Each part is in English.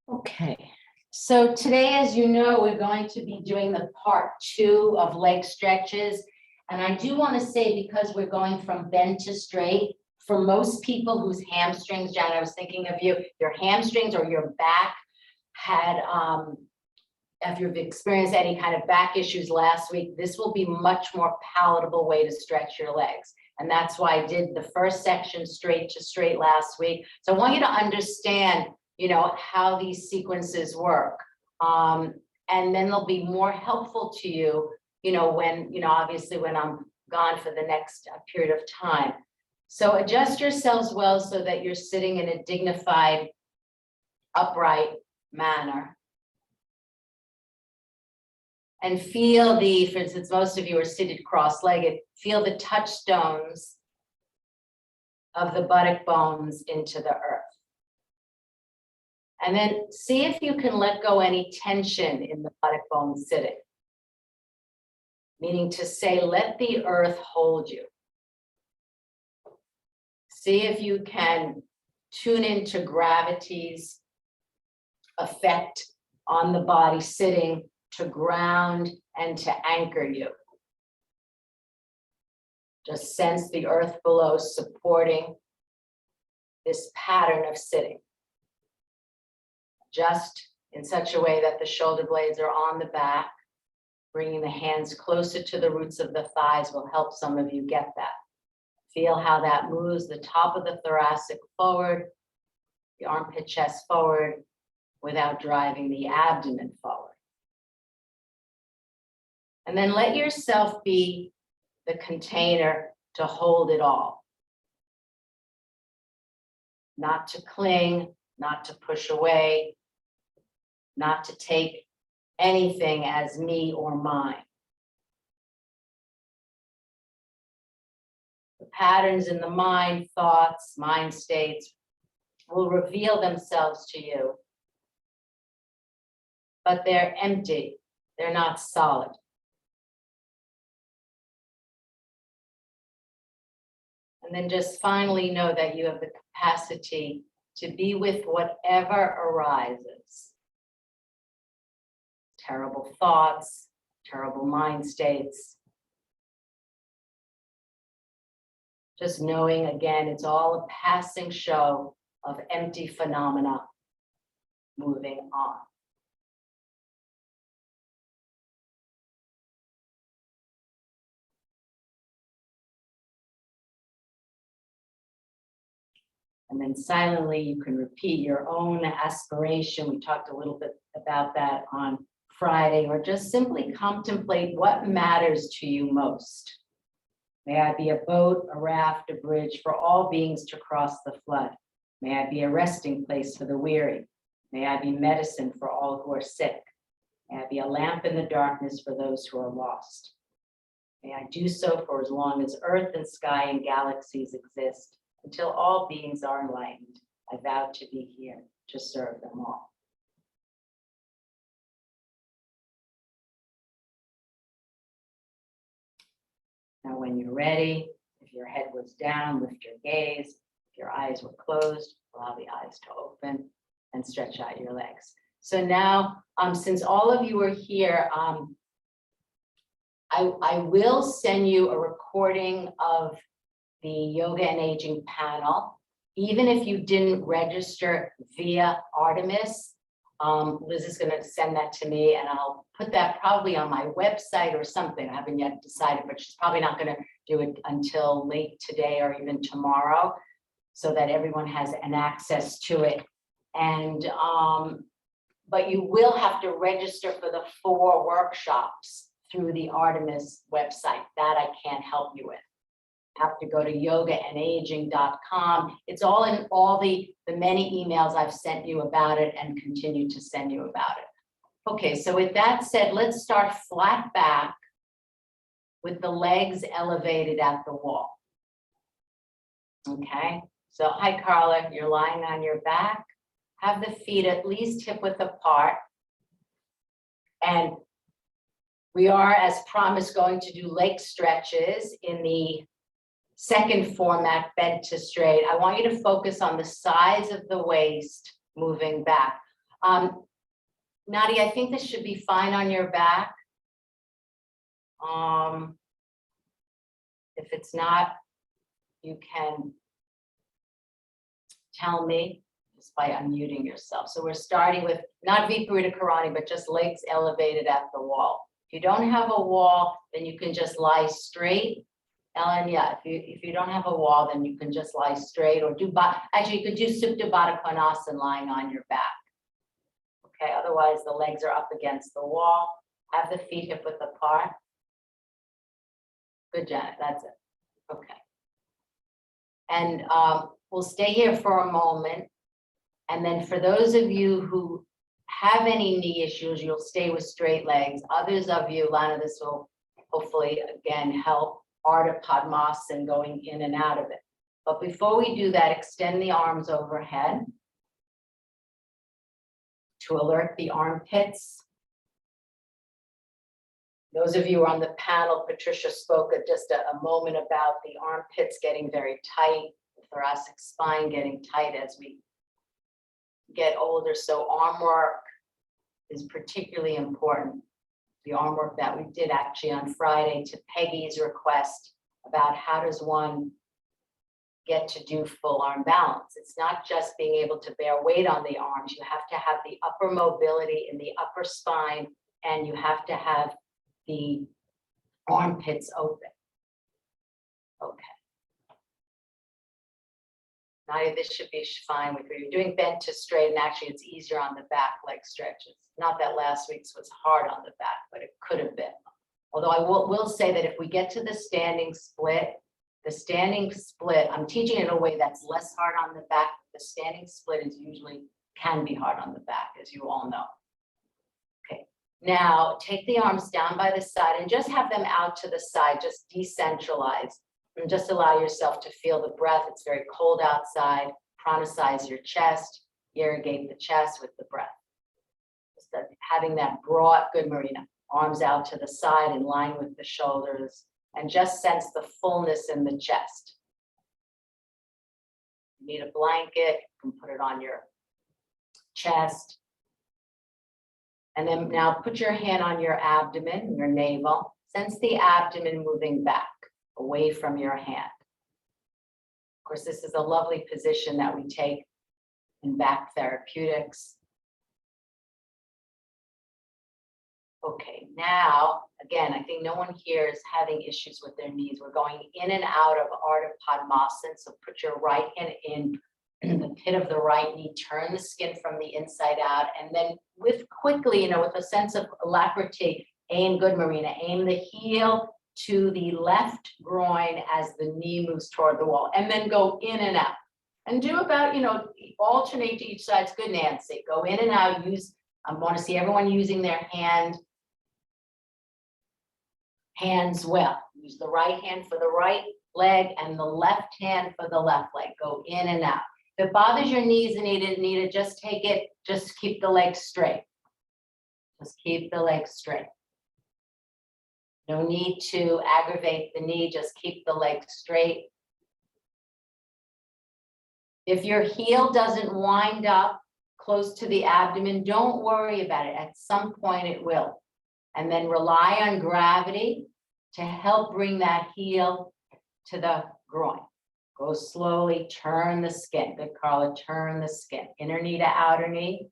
Okay, so today, as you know, we're going to be doing the part 2 of leg stretches. And I do want to say, because we're going from bend to straight, for most people whose hamstrings, Jan, I was thinking of you, your hamstrings or your back had, if you've experienced any kind of back issues last week, this will be much more palatable way to stretch your legs. And that's why I did the first section straight to straight last week. So I want you to understand, how these sequences work. And then they'll be more helpful to you, when, obviously when I'm gone for the next period of time. So adjust yourselves well so that you're sitting in a dignified, upright manner. And feel for instance, most of you are seated cross-legged, feel the touchstones of the buttock bones into the earth. And then see if you can let go any tension in the buttock bone sitting. Meaning to say, let the earth hold you. See if you can tune into gravity's effect on the body sitting to ground and to anchor you. Just sense the earth below supporting this pattern of sitting. Just in such a way that the shoulder blades are on the back. Bringing the hands closer to the roots of the thighs will help some of you get that. Feel how that moves the top of the thoracic forward, the armpit chest forward, without driving the abdomen forward. And then let yourself be the container to hold it all. Not to cling, not to push away, not to take anything as me or mine. The patterns in the mind, thoughts, mind states will reveal themselves to you, but they're empty, they're not solid. And then just finally know that you have the capacity to be with whatever arises. Terrible thoughts, terrible mind states. Just knowing, again, it's all a passing show of empty phenomena moving on. And then silently, you can repeat your own aspiration. We talked a little bit about that on Friday, or just simply contemplate what matters to you most. May I be a boat, a raft, a bridge for all beings to cross the flood. May I be a resting place for the weary. May I be medicine for all who are sick. May I be a lamp in the darkness for those who are lost. May I do so for as long as earth and sky and galaxies exist, until all beings are enlightened. I vow to be here to serve them all. Now, when you're ready, if your head was down, lift your gaze. If your eyes were closed, allow the eyes to open and stretch out your legs. So now, since all of you are here, I will send you a recording of the Yoga and Aging panel. Even if you didn't register via Artemis, Liz is going to send that to me, and I'll put that probably on my website or something. I haven't yet decided, but she's probably not going to do it until late today or even tomorrow, so that everyone has an access to it. And but you will have to register for the 4 workshops through the Artemis website. That I can't help you with. Have to go to yogaandaging.com. It's all in all the many emails I've sent you about it and continue to send you about it. Okay, so with that said, let's start flat back with the legs elevated at the wall. Okay, so hi Carla, you're lying on your back. Have the feet at least hip-width apart. And we are, as promised, going to do leg stretches in the second format, bent to straight. I want you to focus on the size of the waist moving back. Nadia, I think this should be fine on your back. If it's not, you can tell me just by unmuting yourself. So we're starting with not Viparita Karani, but just legs elevated at the wall. If you don't have a wall, then you can just lie straight. Ellen, yeah, if you don't have a wall, then you can just lie straight or do, actually you could do Supta Baddha Konasana lying on your back. Okay, otherwise the legs are up against the wall. Have the feet hip width apart. Good, Janet, that's it. Okay. And we'll stay here for a moment. And then for those of you who have any knee issues, you'll stay with straight legs. Others of you, Lana, this will hopefully again help Ardha Padmasana going in and out of it. But before we do that, extend the arms overhead to alert the armpits. Those of you who are on the panel, Patricia spoke at just a moment about the armpits getting very tight, the thoracic spine getting tight as we get older. So arm work is particularly important. The arm work that we did actually on Friday to Peggy's request about how does one get to do full arm balance. It's not just being able to bear weight on the arms. You have to have the upper mobility in the upper spine, and you have to have the armpits open. Okay. Nadia, this should be fine with you. You're doing bent to straight, and actually it's easier on the back leg stretches. Not that last week's was hard on the back, but it could have been. Although I will say that if we get to the standing split, I'm teaching it in a way that's less hard on the back. The standing split is usually can be hard on the back, as you all know. Okay, now take the arms down by the side and just have them out to the side, just decentralize. And just allow yourself to feel the breath. It's very cold outside. Pranasize your chest, irrigate the chest with the breath. Just having that broad, good Marina, arms out to the side in line with the shoulders, and just sense the fullness in the chest. You need a blanket, you can put it on your chest. And then now put your hand on your abdomen, your navel. Sense the abdomen moving back, away from your hand. Of course, this is a lovely position that we take in back therapeutics. Okay, now, again, I think no one here is having issues with their knees. We're going in and out of Ardha Padmasana. So put your right hand in the pit of the right knee, turn the skin from the inside out, and then with quickly, with a sense of alacrity, aim, good Marina, aim the heel to the left groin as the knee moves toward the wall, and then go in and out. And do about, alternate to each side. It's good, Nancy. Go in and out. I want to see everyone using their hands well. Use the right hand for the right leg and the left hand for the left leg. Go in and out. If it bothers your knees, Anita, just take it, just keep the legs straight. Just keep the legs straight. No need to aggravate the knee, just keep the legs straight. If your heel doesn't wind up close to the abdomen, don't worry about it. At some point it will. And then rely on gravity to help bring that heel to the groin. Go slowly, turn the skin. Good, Carla, turn the skin. Inner knee to outer knee.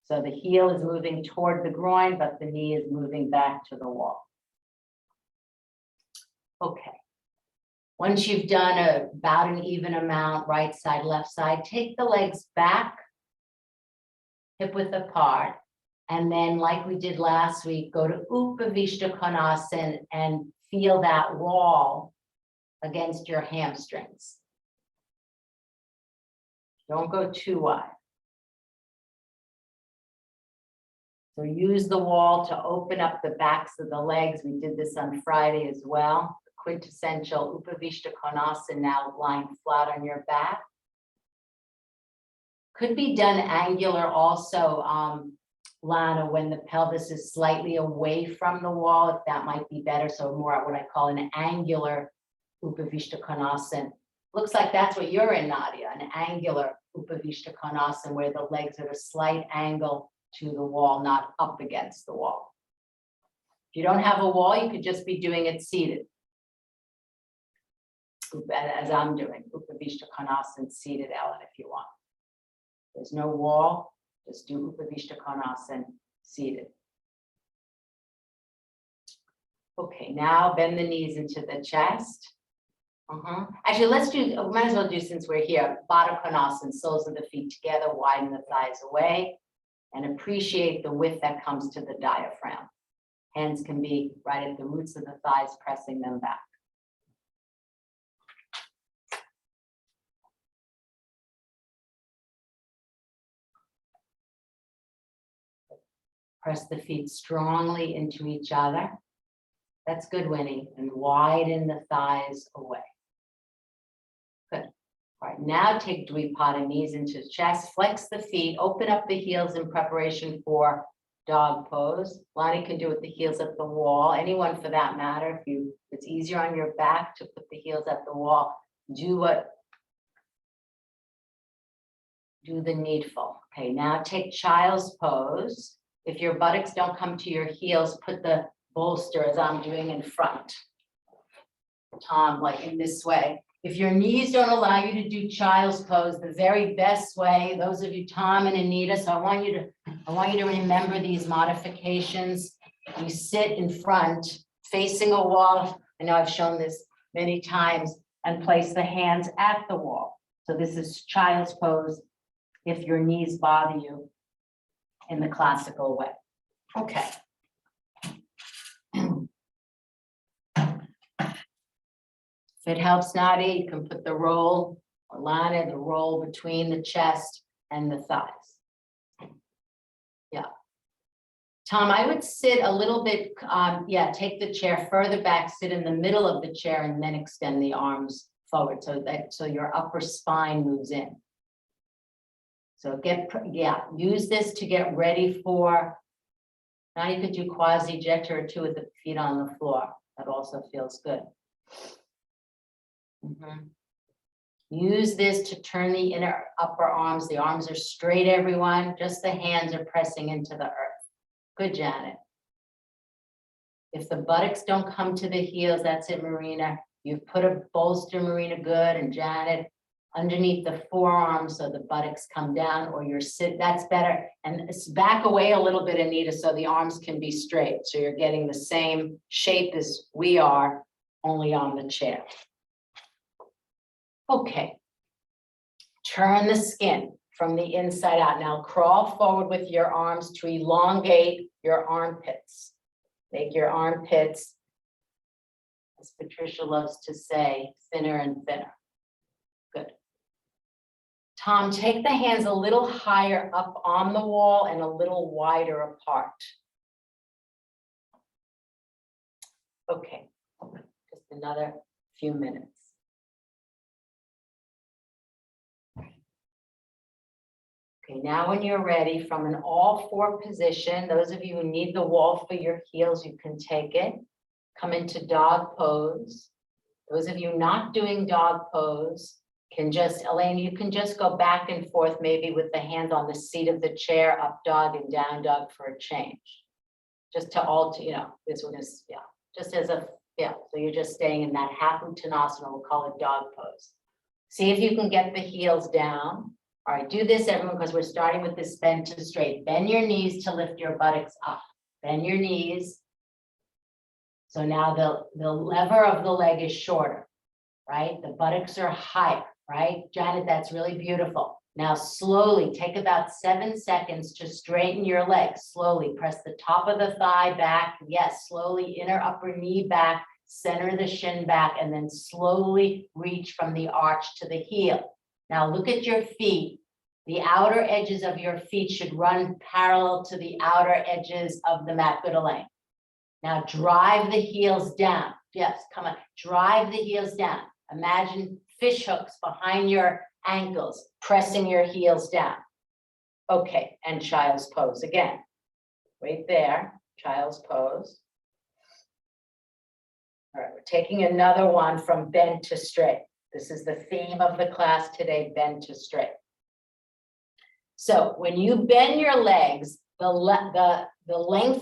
So the heel is moving toward the groin, but the knee is moving back to the wall. Okay. Once you've done about an even amount, right side, left side, take the legs back, hip width apart. And then like we did last week, go to Upavishta Konasana and feel that wall against your hamstrings. Don't go too wide. So use the wall to open up the backs of the legs. We did this on Friday as well. The quintessential Upavishta Konasana, now lying flat on your back. Could be done angular also, Lana, when the pelvis is slightly away from the wall, if that might be better. So more what I call an angular Upavishta Konasana. Looks like that's what you're in, Nadia, an angular Upavishta Konasana, where the legs are at a slight angle to the wall, not up against the wall. If you don't have a wall, you could just be doing it seated. As I'm doing, Upavishta Konasana, seated, Ellen, if you want. There's no wall, just do Upavishta Konasana, seated. Okay, now bend the knees into the chest. Actually, let's do, might as well do, since we're here, Baddha Konasana, soles of the feet together, widen the thighs away, and appreciate the width that comes to the diaphragm. Hands can be right at the roots of the thighs, pressing them back. Press the feet strongly into each other. That's good, Winnie. And widen the thighs away. Good. All right, now take Dvipada, knees into chest, flex the feet, open up the heels in preparation for dog pose. Lonnie can do it with the heels at the wall. Anyone for that matter, if it's easier on your back to put the heels at the wall, do the needful. Okay, now take child's pose. If your buttocks don't come to your heels, put the bolster, as I'm doing, in front. Tom, like in this way. If your knees don't allow you to do child's pose, the very best way, those of you, Tom and Anita, so I want you to remember these modifications. You sit in front, facing a wall. I know I've shown this many times, and place the hands at the wall. So this is child's pose if your knees bother you in the classical way. Okay. If it helps, Nadia, you can put the roll, or Lana, the roll between the chest and the thighs. Yeah. Tom, I would sit a little bit, take the chair further back, sit in the middle of the chair, and then extend the arms forward so your upper spine moves in. So use this to get ready for, now you could do quasi-jetta or two with the feet on the floor. That also feels good. Use this to turn the inner upper arms. The arms are straight, everyone. Just the hands are pressing into the earth. Good, Janet. If the buttocks don't come to the heels, that's it, Marina. You've put a bolster, Marina, good, and Janet, underneath the forearms so the buttocks come down, or you're that's better. And back away a little bit, Anita, so the arms can be straight. So you're getting the same shape as we are, only on the chair. Okay, turn the skin from the inside out. Now crawl forward with your arms to elongate your armpits. Make your armpits, as Patricia loves to say, thinner and thinner. Good. Tom, take the hands a little higher up on the wall and a little wider apart. Okay, just another few minutes. Okay, now when you're ready, from an all-four position, those of you who need the wall for your heels, you can take it. Come into dog pose. Those of you not doing dog pose can just, Elaine, you can just go back and forth, maybe with the hands on the seat of the chair, up dog and down dog for a change. Just to alter, this one is, just as a, so you're just staying in that half uttanasana, we'll call it dog pose. See if you can get the heels down. All right, do this, everyone, because we're starting with this bend to straight. Bend your knees to lift your buttocks up. Bend your knees. So now the lever of the leg is shorter, right? The buttocks are higher, right? Janet, that's really beautiful. Now slowly take about 7 seconds to straighten your legs. Slowly press the top of the thigh back. Yes, slowly inner upper knee back, center the shin back, and then slowly reach from the arch to the heel. Now look at your feet. The outer edges of your feet should run parallel to the outer edges of the mat. Good, Elaine. Now drive the heels down. Yes, come on. Drive the heels down. Imagine fish hooks behind your ankles, pressing your heels down. Okay, and child's pose again. Right there, child's pose. All right, we're taking another one from bend to straight. This is the theme of the class today, bend to straight. So when you bend your legs, the length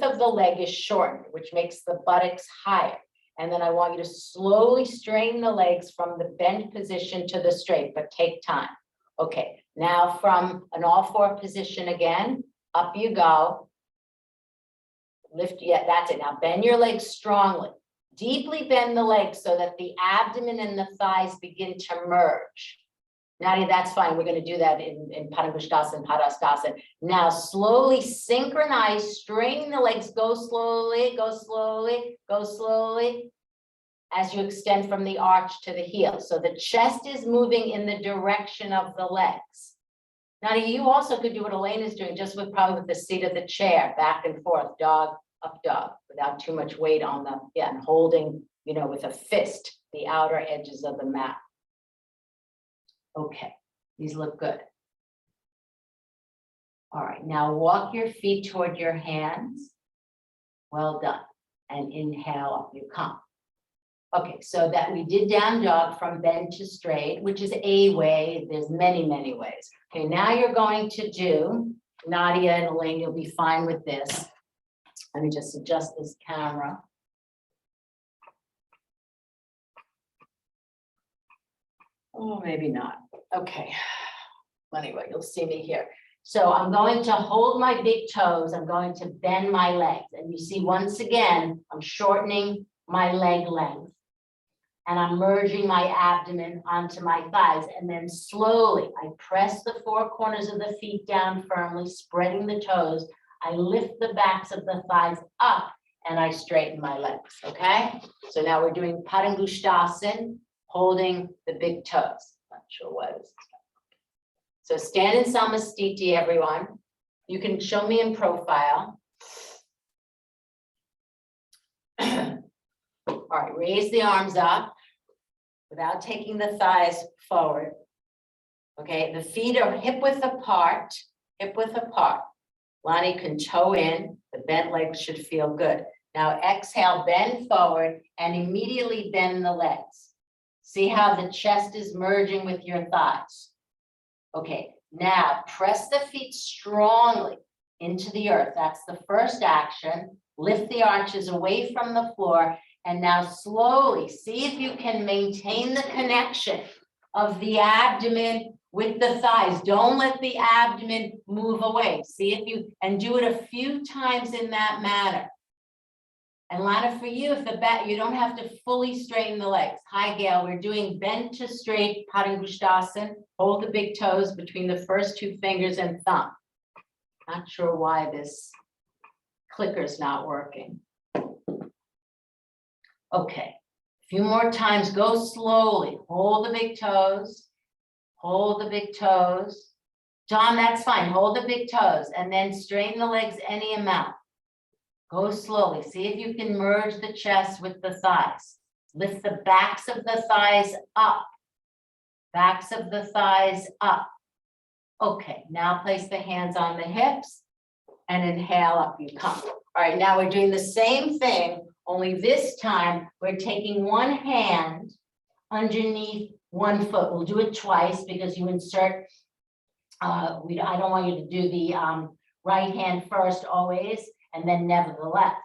of the leg is shortened, which makes the buttocks higher. And then I want you to slowly straighten the legs from the bent position to the straight, but take time. Okay, now from an all-four position again, up you go. Lift, yeah, that's it. Now bend your legs strongly. Deeply bend the legs so that the abdomen and the thighs begin to merge. Nadia, that's fine. We're going to do that in Padangusthasana, Padhastasana. Now slowly synchronize, straighten the legs, go slowly, go slowly, go slowly as you extend from the arch to the heel. So the chest is moving in the direction of the legs. Nadia, you also could do what Elaine is doing, just with probably with the seat of the chair, back and forth, dog, up dog, without too much weight on the, yeah, and holding, you know, with a fist, the outer edges of the mat. Okay, these look good. All right, now walk your feet toward your hands. Well done. And inhale, up you come. Okay, so that we did down dog from bend to straight, which is a way. There's many, many ways. Okay, now you're going to do, Nadia and Elaine, you'll be fine with this. Let me just adjust this camera. Oh, maybe not. Okay. Anyway, you'll see me here. So I'm going to hold my big toes. I'm going to bend my legs. And you see, once again, I'm shortening my leg length. And I'm merging my abdomen onto my thighs. And then slowly, I press the four corners of the feet down firmly, spreading the toes. I lift the backs of the thighs up and I straighten my legs, okay? So now we're doing Padangusthasana, holding the big toes. Not sure what is. So stand in Samastiti, everyone. You can show me in profile. All right, raise the arms up without taking the thighs forward. Okay, the feet are hip width apart, hip width apart. Lonnie can toe in, the bent legs should feel good. Now exhale, bend forward and immediately bend the legs. See how the chest is merging with your thighs. Okay, now press the feet strongly into the earth. That's the first action. Lift the arches away from the floor. And now slowly see if you can maintain the connection of the abdomen with the thighs. Don't let the abdomen move away. See if you, and do it a few times in that manner. And Lana, for you, if the back, you don't have to fully straighten the legs. Hi, Gail, we're doing bend to straight Padangusthasana. Hold the big toes between the first two fingers and thumb. Not sure why this clicker's not working. Okay, a few more times, go slowly. Hold the big toes, hold the big toes. John, that's fine, hold the big toes and then straighten the legs any amount. Go slowly, see if you can merge the chest with the thighs. Lift the backs of the thighs up, backs of the thighs up. Okay, now place the hands on the hips and inhale, up you come. All right, now we're doing the same thing, only this time we're taking one hand underneath one foot. We'll do it twice because you insert, I don't want you to do the right hand first always, and then never the left.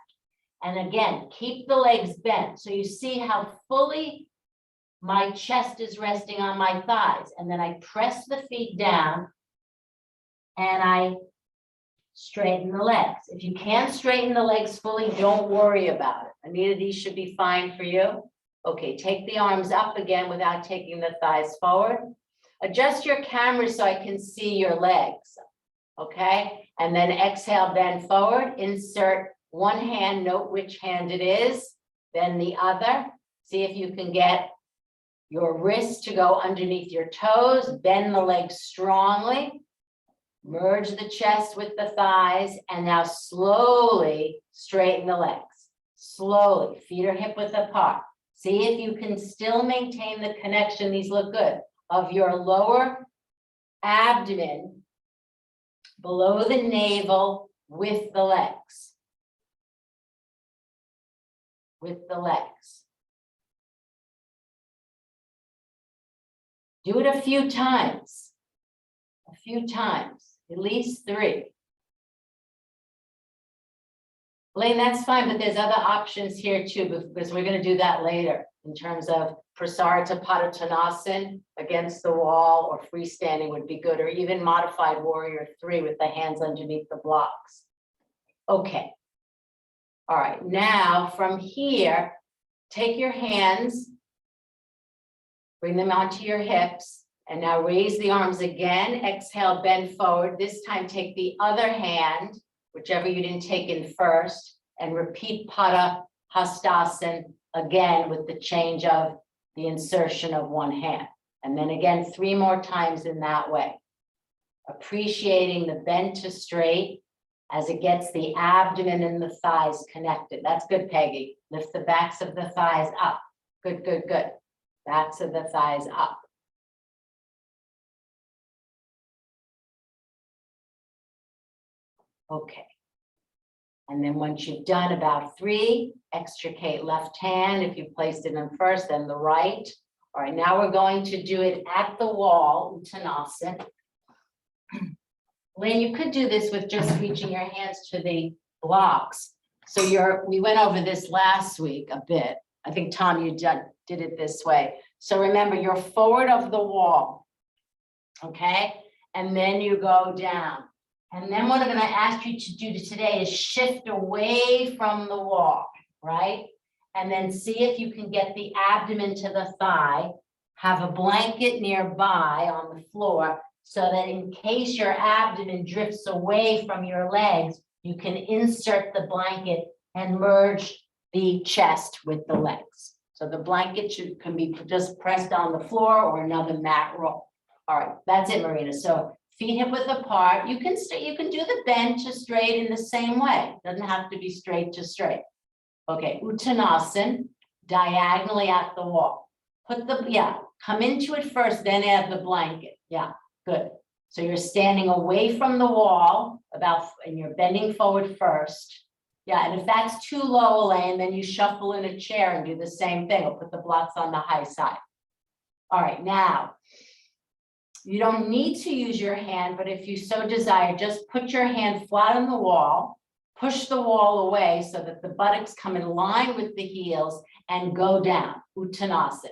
And again, keep the legs bent. So you see how fully my chest is resting on my thighs. And then I press the feet down and I straighten the legs. If you can't straighten the legs fully, don't worry about it. Anita, these should be fine for you. Okay, take the arms up again without taking the thighs forward. Adjust your camera so I can see your legs. Okay, and then exhale, bend forward, insert one hand, note which hand it is, then the other. See if you can get your wrist to go underneath your toes, bend the legs strongly. Merge the chest with the thighs, and now slowly straighten the legs. Slowly, feet are hip width apart. See if you can still maintain the connection, these look good, of your lower abdomen below the navel with the legs. With the legs. Do it a few times. A few times. at least 3. Elaine, that's fine, but there's other options here too, because we're gonna do that later in terms of Prasarita Padottanasana against the wall, or freestanding would be good, or even modified warrior 3 with the hands underneath the blocks. Okay. All right, now from here, take your hands, bring them onto your hips, and now raise the arms again. Exhale, bend forward. This time take the other hand, whichever you didn't take in first, and repeat Pada Hastasana again with the change of the insertion of one hand. And then again, 3 more times in that way. Appreciating the bend to straight as it gets the abdomen and the thighs connected. That's good, Peggy. Lift the backs of the thighs up. Good, good, good. Backs of the thighs up. Okay. And then once you've done about 3, extricate left hand. If you placed it in first, then the right. All right, now we're going to do it at the wall, Uttanasana. Lynn, you could do this with just reaching your hands to the blocks. So we went over this last week a bit. I think, Tom, you did it this way. So remember, you're forward of the wall, okay? And then you go down. And then what I'm gonna ask you to do today is shift away from the wall, right? And then see if you can get the abdomen to the thigh, have a blanket nearby on the floor, so that in case your abdomen drifts away from your legs, you can insert the blanket and merge the chest with the legs. So the blanket can be just pressed on the floor or another mat roll. All right, that's it, Marina. So feet hip width apart. You can do the bend to straight in the same way. Doesn't have to be straight to straight. Okay, Uttanasana, diagonally at the wall. Come into it first, then add the blanket. Yeah, good. So you're standing away from the wall and you're bending forward first. Yeah, and if that's too low, Elaine, then you shuffle in a chair and do the same thing, or put the blocks on the high side. All right, now, you don't need to use your hand, but if you so desire, just put your hand flat on the wall, push the wall away so that the buttocks come in line with the heels and go down, Uttanasana.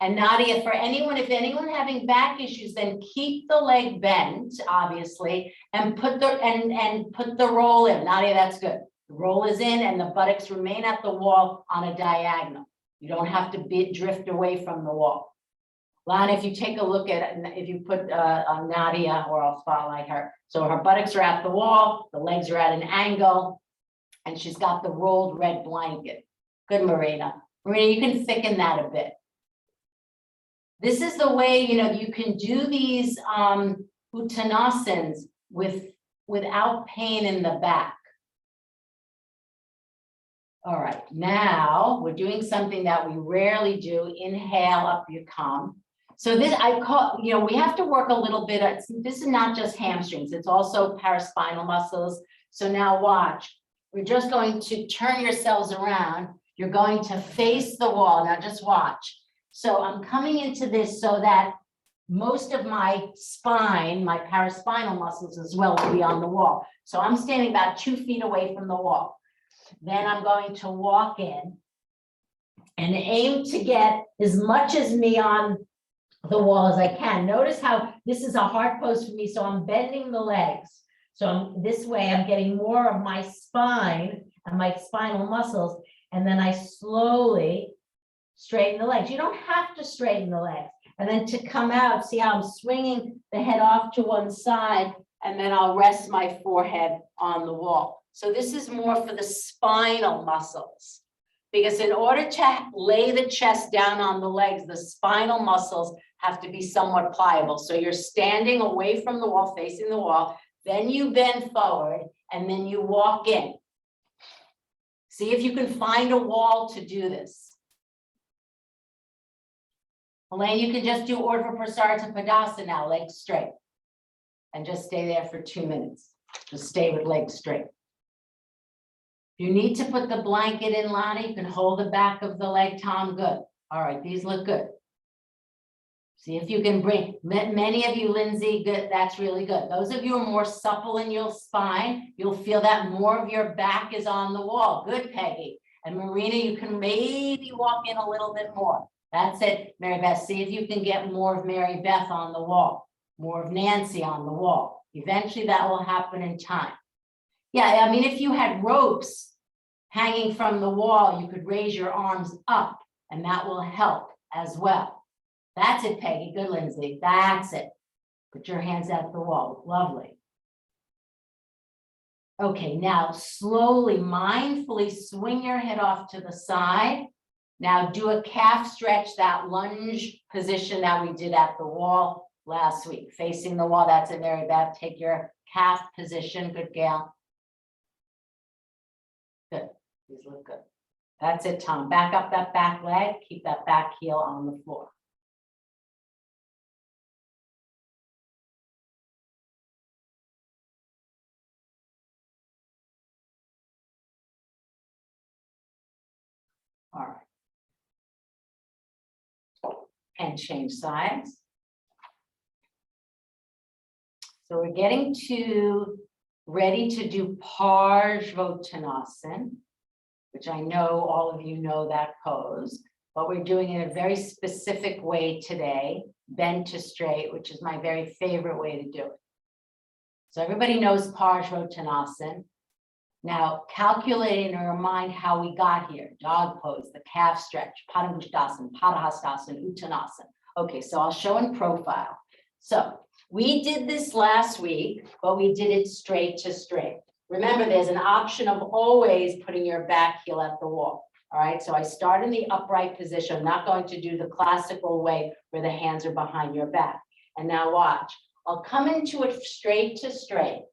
And Nadia, if anyone having back issues, then keep the leg bent, obviously, and put the roll in. Nadia, that's good. The roll is in and the buttocks remain at the wall on a diagonal. You don't have to drift away from the wall. Lana, if you take a look at it, if you put Nadia, or I'll spotlight her. So her buttocks are at the wall, the legs are at an angle, and she's got the rolled red blanket. Good, Marina. Marina, you can thicken that a bit. This is the way, you can do these Uttanasanas without pain in the back. All right, now we're doing something that we rarely do. Inhale, up you come. So this, we have to work a little bit. This is not just hamstrings, it's also paraspinal muscles. So now watch, we're just going to turn yourselves around. You're going to face the wall. Now just watch. So I'm coming into this so that most of my spine, my paraspinal muscles as well, will be on the wall. So I'm standing about 2 feet away from the wall. Then I'm going to walk in and aim to get as much as me on the wall as I can. Notice how this is a hard pose for me, so I'm bending the legs. So this way I'm getting more of my spine and my spinal muscles, and then I slowly straighten the legs. You don't have to straighten the legs. And then to come out, see how I'm swinging the head off to one side, and then I'll rest my forehead on the wall. So this is more for the spinal muscles, because in order to lay the chest down on the legs, the spinal muscles have to be somewhat pliable. So you're standing away from the wall, facing the wall, then you bend forward, and then you walk in. See if you can find a wall to do this. Elaine, you can just do Urdhva Prasarita Padasana now, legs straight. And just stay there for 2 minutes. Just stay with legs straight. If you need to put the blanket in, Lana, you can hold the back of the leg, Tom, good. All right, these look good. See if you can bring, many of you, Lindsay, good, that's really good. Those of you who are more supple in your spine, you'll feel that more of your back is on the wall. Good, Peggy. And Marina, you can maybe walk in a little bit more. That's it, Mary Beth. See if you can get more of Mary Beth on the wall, more of Nancy on the wall. Eventually that will happen in time. Yeah, I mean, if you had ropes hanging from the wall, you could raise your arms up and that will help as well. That's it, Peggy. Good, Lindsay. That's it. Put your hands at the wall. Lovely. Okay, now slowly, mindfully swing your head off to the side. Now do a calf stretch, that lunge position that we did at the wall last week. Facing the wall, that's it, Mary Beth. Take your calf position. Good, Gail. Good. These look good. That's it, Tom. Back up that back leg. Keep that back heel on the floor. All right. And change sides. So we're getting ready to do Parsvottanasana, which I know all of you know that pose, but we're doing it in a very specific way today, bend to straight, which is my very favorite way to do it. So everybody knows Parsvottanasana. Now, calculate in your mind how we got here. Dog pose, the calf stretch, Padangusthasana, Padahastasana, Uttanasana. Okay, so I'll show in profile. So we did this last week, but we did it straight to straight. Remember, there's an option of always putting your back heel at the wall. All right, so I start in the upright position. I'm not going to do the classical way where the hands are behind your back. And now watch. I'll come into it straight to straight.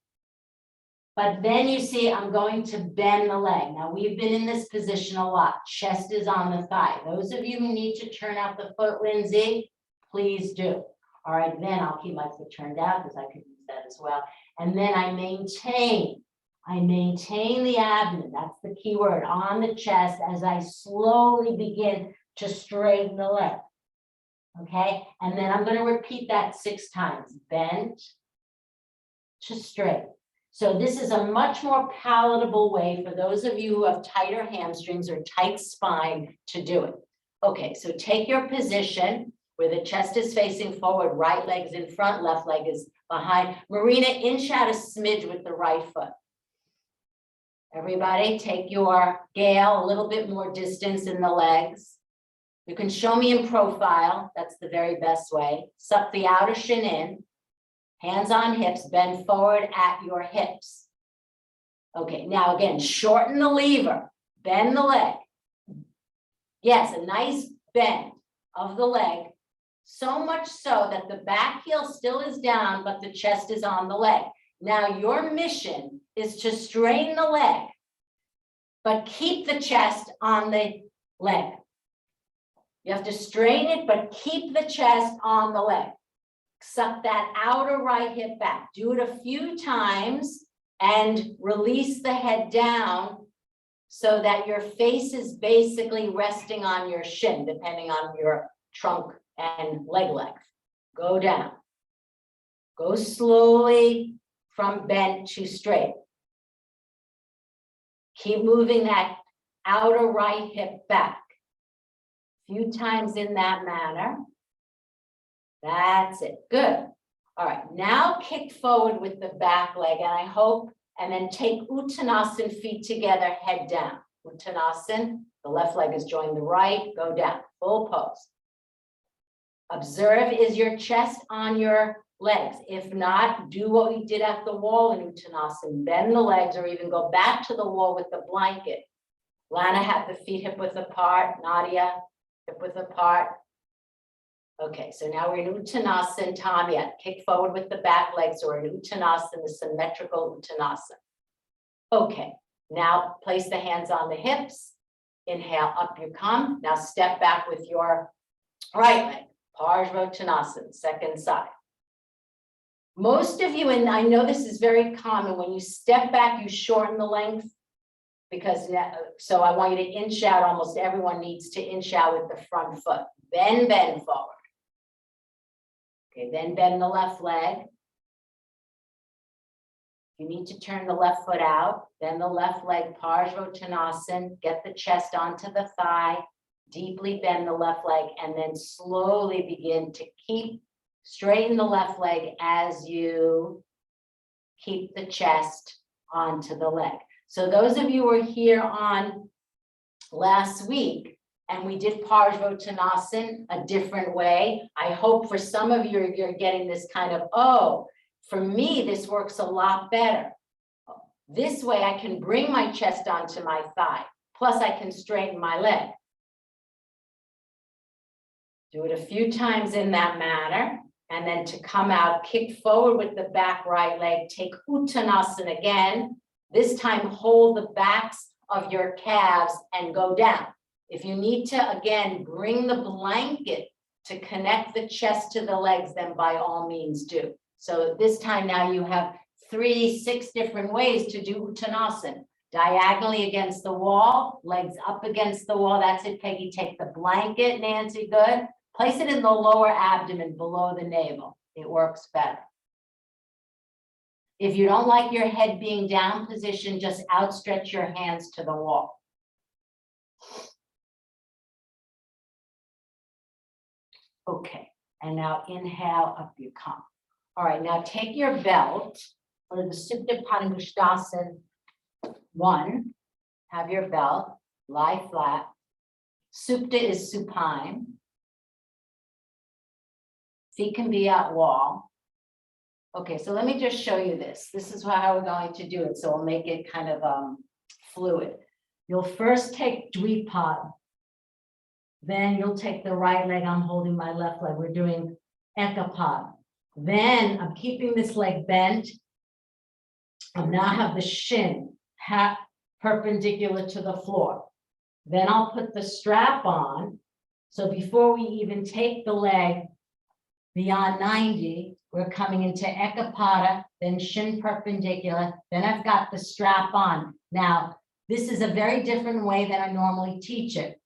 But then you see, I'm going to bend the leg. Now we've been in this position a lot. Chest is on the thigh. Those of you who need to turn out the foot, Lindsay, please do. All right, then I'll keep my foot turned out because I could use that as well. And then I maintain the abdomen. That's the key word, on the chest as I slowly begin to straighten the leg. Okay, and then I'm going to repeat that 6 times. Bend to straight. So this is a much more palatable way for those of you who have tighter hamstrings or tight spine to do it. Okay, so take your position where the chest is facing forward, right leg's in front, left leg is behind. Marina, inch out a smidge with the right foot. Everybody take your Gail, a little bit more distance in the legs. You can show me in profile, that's the very best way. Suck the outer shin in. Hands on hips, bend forward at your hips. Okay, now again, shorten the lever, bend the leg. Yes, a nice bend of the leg, so much so that the back heel still is down, but the chest is on the leg. Now your mission is to strain the leg, but keep the chest on the leg. You have to strain it, but keep the chest on the leg. Suck that outer right hip back. Do it a few times and release the head down so that your face is basically resting on your shin, depending on your trunk and leg length. Go down. Go slowly from bent to straight. Keep moving that outer right hip back. A few times in that manner. That's it. Good. All right. Now kick forward with the back leg, and I hope, and then take Uttanasana, feet together, head down. Uttanasana, the left leg is joined the right, go down, full pose. Observe, is your chest on your legs? If not, do what we did at the wall in Uttanasana. Bend the legs or even go back to the wall with the blanket. Lana had the feet hip width apart. Nadia, hip width apart. Okay, so now we're in Uttanasana, Tanya. Kick forward with the back legs, or in Uttanasana, the symmetrical Uttanasana. Okay, now place the hands on the hips. Inhale, up you come. Now step back with your right leg. Parsvottanasana, second side. Most of you, and I know this is very common, when you step back, you shorten the length because, so I want you to inch out. Almost everyone needs to inch out with the front foot. Then bend forward. Okay, then bend the left leg. You need to turn the left foot out, then the left leg, Parsvottanasana, get the chest onto the thigh, deeply bend the left leg, and then slowly begin to straighten the left leg as you keep the chest onto the leg. So those of you who were here on last week, and we did Parsvottanasana a different way. I hope for some of you, you're getting this kind of, oh, for me, this works a lot better. This way I can bring my chest onto my thigh, plus I can straighten my leg. Do it a few times in that manner, and then to come out, kick forward with the back right leg, take Uttanasana again. This time, hold the backs of your calves and go down. If you need to, again, bring the blanket to connect the chest to the legs, then by all means do. So this time now you have 6 different ways to do Uttanasana. Diagonally against the wall, legs up against the wall. That's it, Peggy. Take the blanket, Nancy, good. Place it in the lower abdomen below the navel. It works better. If you don't like your head being down position, just outstretch your hands to the wall. Okay, and now inhale, up you come. All right, now take your belt for the Supta Padangusthasana 1. Have your belt, lie flat. Supta is supine. Feet can be at wall. Okay, so let me just show you this. This is how we're going to do it. So we'll make it kind of fluid. You'll first take Dvipada. Then you'll take the right leg. I'm holding my left leg. We're doing Ekapada. Then I'm keeping this leg bent. I now have the shin perpendicular to the floor. Then I'll put the strap on. So before we even take the leg beyond 90, we're coming into Ekapada, then shin perpendicular. Then I've got the strap on. Now, this is a very different way than I normally teach it.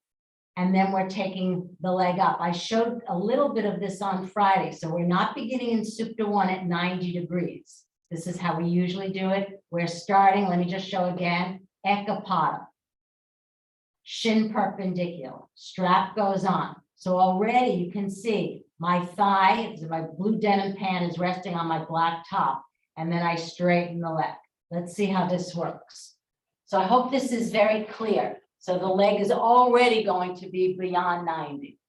And then we're taking the leg up. I showed a little bit of this on Friday. So we're not beginning in Supta 1 at 90 degrees. This is how we usually do it. We're starting, let me just show again, Ekapada. Shin perpendicular, strap goes on. So already you can see my thigh, my blue denim pant is resting on my black top, and then I straighten the leg. Let's see how this works. So I hope this is very clear. So the leg is already going to be beyond 90.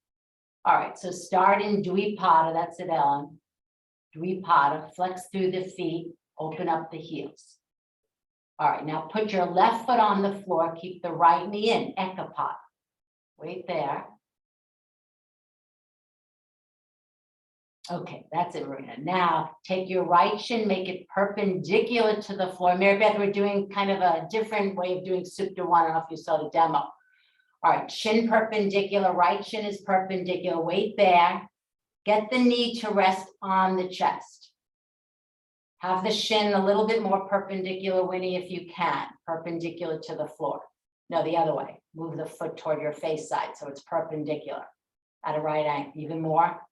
All right, so start in Dvipada, that's it, Ellen. Dvipada, flex through the feet, open up the heels. All right, now put your left foot on the floor, keep the right knee in, Ekapada. Wait there. Okay, that's it, Marina. Now, take your right shin, make it perpendicular to the floor. Mary Beth, we're doing kind of a different way of doing Supta 1. I don't know if you saw the demo. All right, shin perpendicular, right shin is perpendicular. Wait there. Get the knee to rest on the chest. Have the shin a little bit more perpendicular, Winnie, if you can, perpendicular to the floor. No, the other way. Move the foot toward your face side so it's perpendicular at a right angle. Even more.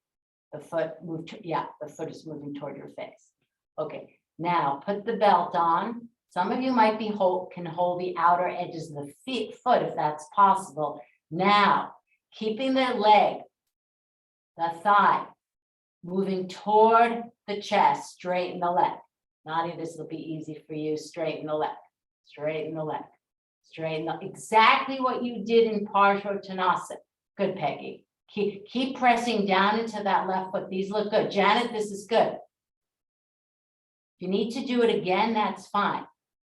The foot the foot is moving toward your face. Okay, now put the belt on. Some of you might be can hold the outer edges of the foot if that's possible. Now, keeping the leg, the thigh, moving toward the chest, straighten the leg. Nadia, this will be easy for you. Straighten the leg, straighten the leg, straighten the exactly what you did in Parsvottanasana. Good, Peggy. Keep pressing down into that left foot. These look good. Janet, this is good. If you need to do it again, that's fine.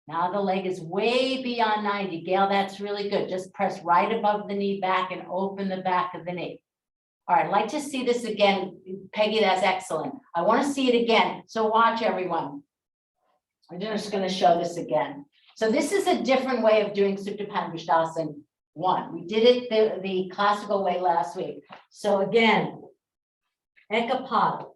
Now the leg is way beyond 90. Gail, that's really good. Just press right above the knee back and open the back of the knee. All right, I'd like to see this again. Peggy, that's excellent. I want to see it again. So watch, everyone. I'm just going to show this again. So this is a different way of doing Supta Padangusthasana 1. We did it the classical way last week. So again, Ekapada.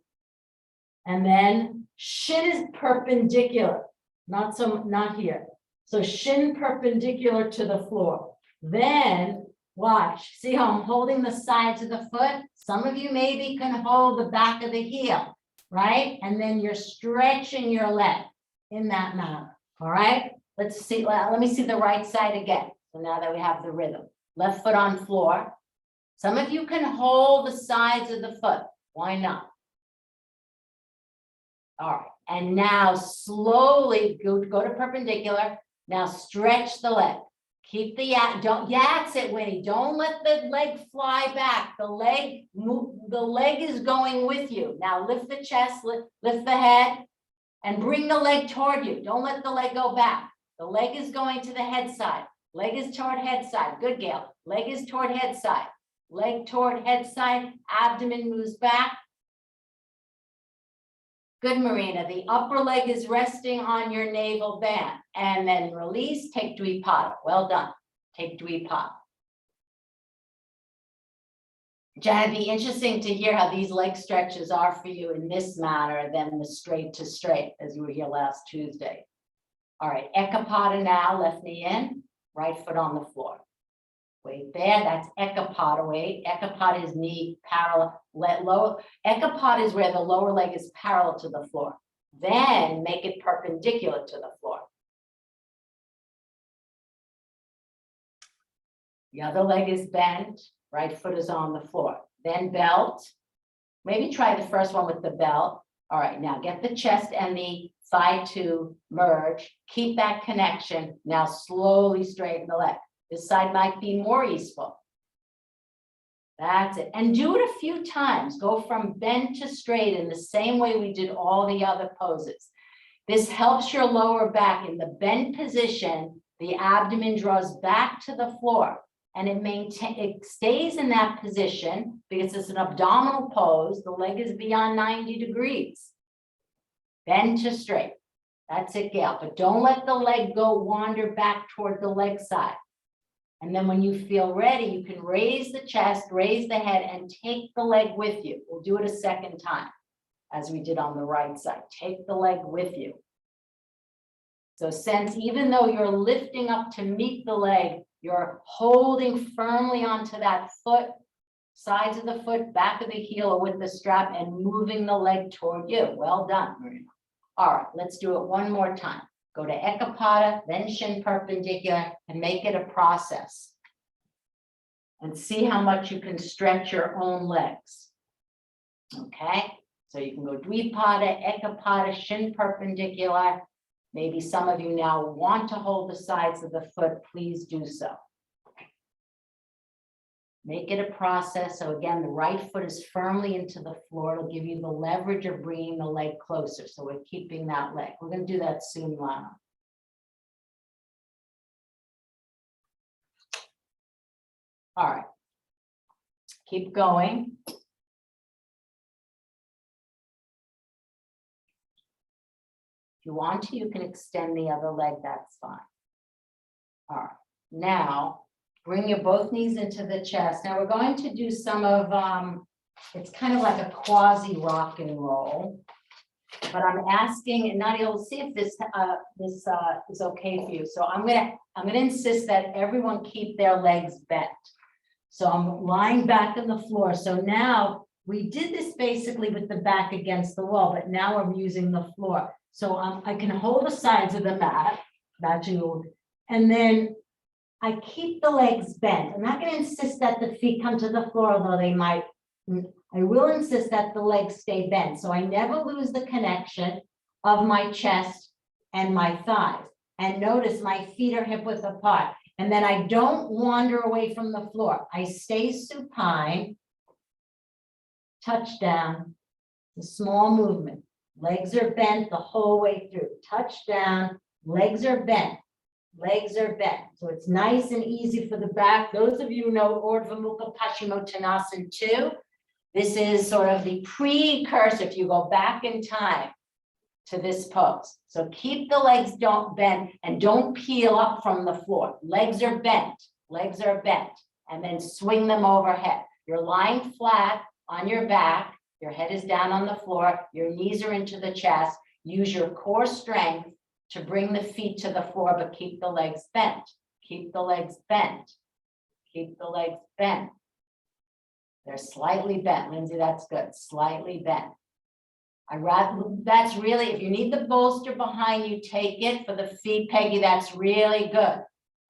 And then shin is perpendicular, not here. So shin perpendicular to the floor. Then Watch, see how I'm holding the sides of the foot? Some of you maybe can hold the back of the heel, right? And then you're stretching your leg in that manner, all right? Let's see, let me see the right side again. So now that we have the rhythm, left foot on floor. Some of you can hold the sides of the foot. Why not? All right, and now slowly go to perpendicular. Now stretch the leg. Keep the that's it, Winnie. Don't let the leg fly back. The leg is going with you. Now lift the chest, lift the head, and bring the leg toward you. Don't let the leg go back. The leg is going to the head side. Leg is toward head side. Good, Gail. Leg is toward head side. Leg toward head side. Abdomen moves back. Good, Marina. The upper leg is resting on your navel band. And then release, take Dvipada. Well done. Take Dvipada. Jen, it'd be interesting to hear how these leg stretches are for you in this manner than the straight to straight, as you were here last Tuesday. All right, Ekapada now, left knee in, right foot on the floor. Wait there, that's Ekapada, wait. Ekapada is knee parallel, Ekapada is where the lower leg is parallel to the floor. Then make it perpendicular to the floor. The other leg is bent, right foot is on the floor. Then belt, maybe try the first one with the belt. All right, now get the chest and the thigh to merge. Keep that connection. Now slowly straighten the leg. This side might be more easeful. That's it. And do it a few times. Go from bent to straight in the same way we did all the other poses. This helps your lower back. In the bent position, the abdomen draws back to the floor and it stays in that position because it's an abdominal pose. The leg is beyond 90 degrees. Bend to straight. That's it, Gail. But don't let the leg go wander back toward the leg side. And then when you feel ready, you can raise the chest, raise the head, and take the leg with you. We'll do it a second time, as we did on the right side. Take the leg with you. So sense, even though you're lifting up to meet the leg, you're holding firmly onto that foot, sides of the foot, back of the heel, or with the strap, and moving the leg toward you. Well done, Marina. All right, let's do it one more time. Go to Ekapada, then shin perpendicular, and make it a process. And see how much you can stretch your own legs. Okay, so you can go Dvipada, Ekapada, shin perpendicular. Maybe some of you now want to hold the sides of the foot. Please do so. Make it a process. So again, the right foot is firmly into the floor. It'll give you the leverage of bringing the leg closer. So we're keeping that leg. We're going to do that soon, Lana. All right. Keep going. If you want to, you can extend the other leg. That's fine. All right. Now, bring your both knees into the chest. Now we're going to do some of, it's kind of like a quasi rock and roll, but I'm asking, and Nadia, we'll see if this is okay for you. So I'm gonna insist that everyone keep their legs bent. So I'm lying back on the floor. So now we did this basically with the back against the wall, but now I'm using the floor. So I can hold the sides of the mat, and then I keep the legs bent. I'm not going to insist that the feet come to the floor, although they might. I will insist that the legs stay bent. So I never lose the connection of my chest and my thighs. And notice my feet are hip width apart. And then I don't wander away from the floor. I stay supine, touch down, a small movement. Legs are bent the whole way through. Touch down, legs are bent. Legs are bent. So it's nice and easy for the back. Those of you who know Urdhva Mukha Paschimottanasana 2, this is sort of the precursor if you go back in time to this pose. So keep the legs bent and don't peel up from the floor. Legs are bent, and then swing them overhead. You're lying flat on your back, your head is down on the floor, your knees are into the chest. Use your core strength to bring the feet to the floor, but keep the legs bent. Keep the legs bent. Keep the legs bent. They're slightly bent. Lindsay, that's good. Slightly bent. That's really, if you need the bolster behind you, take it. For the feet, Peggy, that's really good.